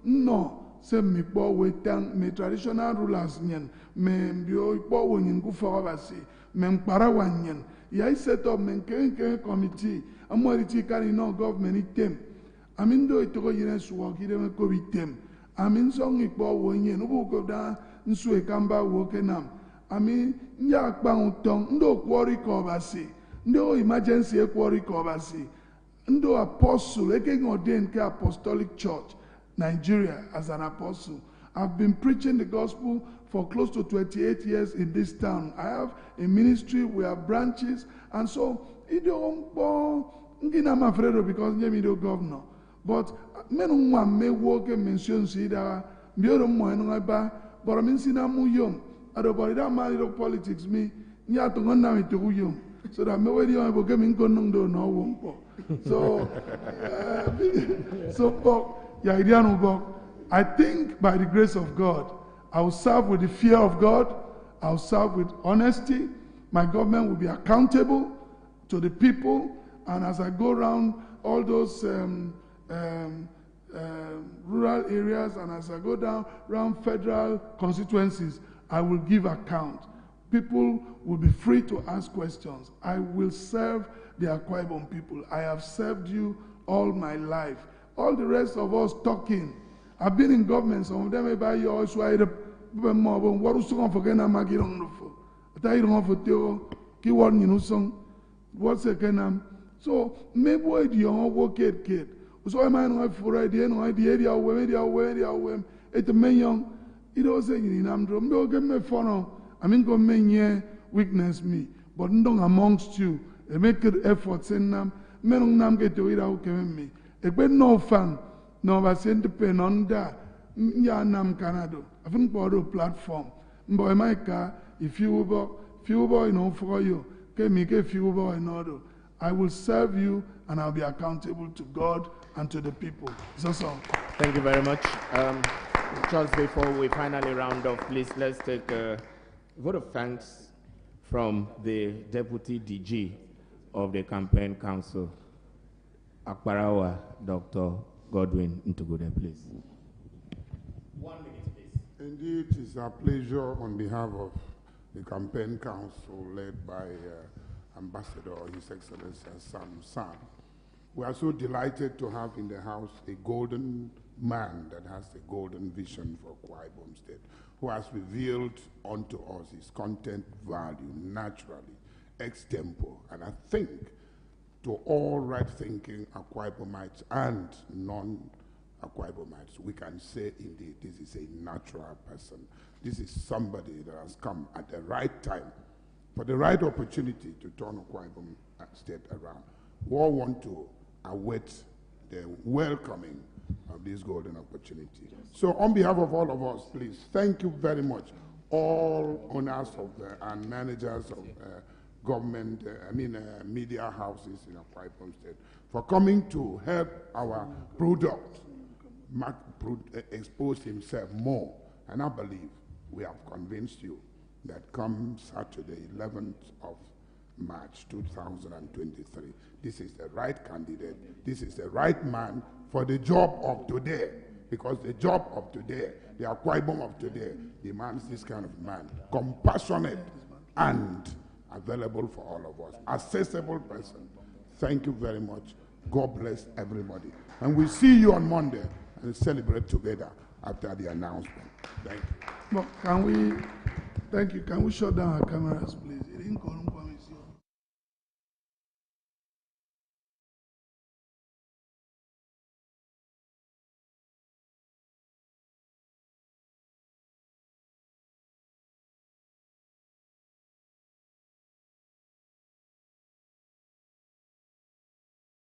No. Se mi po wetang me traditional rulers nyen me mbio po wonyin ku for basi me mpara wanyen ya set up me kenken committee amoriti carry no government item amin do itoko yine suwa kire me ko item amin song ipo wonyen ubu ko da nsu e kamba wo kenam amin nya pa utong ndo kwori ko basi ndo emergency e kwori ko basi ndo apostle eke ordain ke apostolic church Nigeria as an apostle. I've been preaching the gospel for close to 28 years in this town. I have a ministry, we have branches, and so I'm afraid of because I'm the governor. But men may work and mention Sida, but I'm in Sinamuyum. I don't know politics me. So that me wedi on boke min konung do no wumpo. So I think by the grace of God, I will serve with the fear of God. I will serve with honesty. My government will be accountable to the people. And as I go around all those rural areas and as I go down around federal constituencies, I will give account. People will be free to ask questions. I will serve the Akwa Ibom people. I have served you all my life. All the rest of us talking. I've been in government. Some of them may buy your swipe. What is going for Gena Magirong? I don't for Teo. Keyword, you know, song. What's a Kenam? So, maybe what you work kid. So, I might not for idea, no idea, where it's a man young. It was saying in Amdrom, don't get me for I mean, go men weakness me, but don't amongst you. They make efforts in them. Men nam get to it out me. If we no fan, no was sent to pen on that. Ya nam Canada. I think borrow platform. Boy, my car, if you boy, no for you, can make a few boy in order. I will serve you and I'll be accountable to God and to the people. So. Thank you very much. Just before we finally round off, please let's take a vote of thanks from the Deputy DG of the Campaign Council, Akbarawa, Dr. Godwin Ntugude, please. 1 minute, please. Indeed, it's a pleasure on behalf of the Campaign Council led by Ambassador, His Excellency Sam San. We are so delighted to have in the house a golden man that has a golden vision for Akwa Ibom State, who has revealed unto us his content value naturally, extempo, and I think to all right-thinking Akwa Ibomites and Akwa Ibomites, we can say indeed this is a natural person. This is somebody that has come at the right time for the right opportunity to turn Akwa Ibom State around. We all want to await the welcoming of this golden opportunity. So on behalf of all of us, please, thank you very much, all owners of and managers of government, media houses in Akwa Ibom State, for coming to help our product expose himself more. And I believe we have convinced you that come Saturday, 11th of March 2023, this is the right candidate, this is the right man for the job of today, because the job of today, the Akwa Ibom of today, demands this kind of man, compassionate and available for all of us, accessible person. Thank you very much. God bless everybody. And we'll see you on Monday and celebrate together after the announcement. Thank you. Well, can we shut down our cameras, please?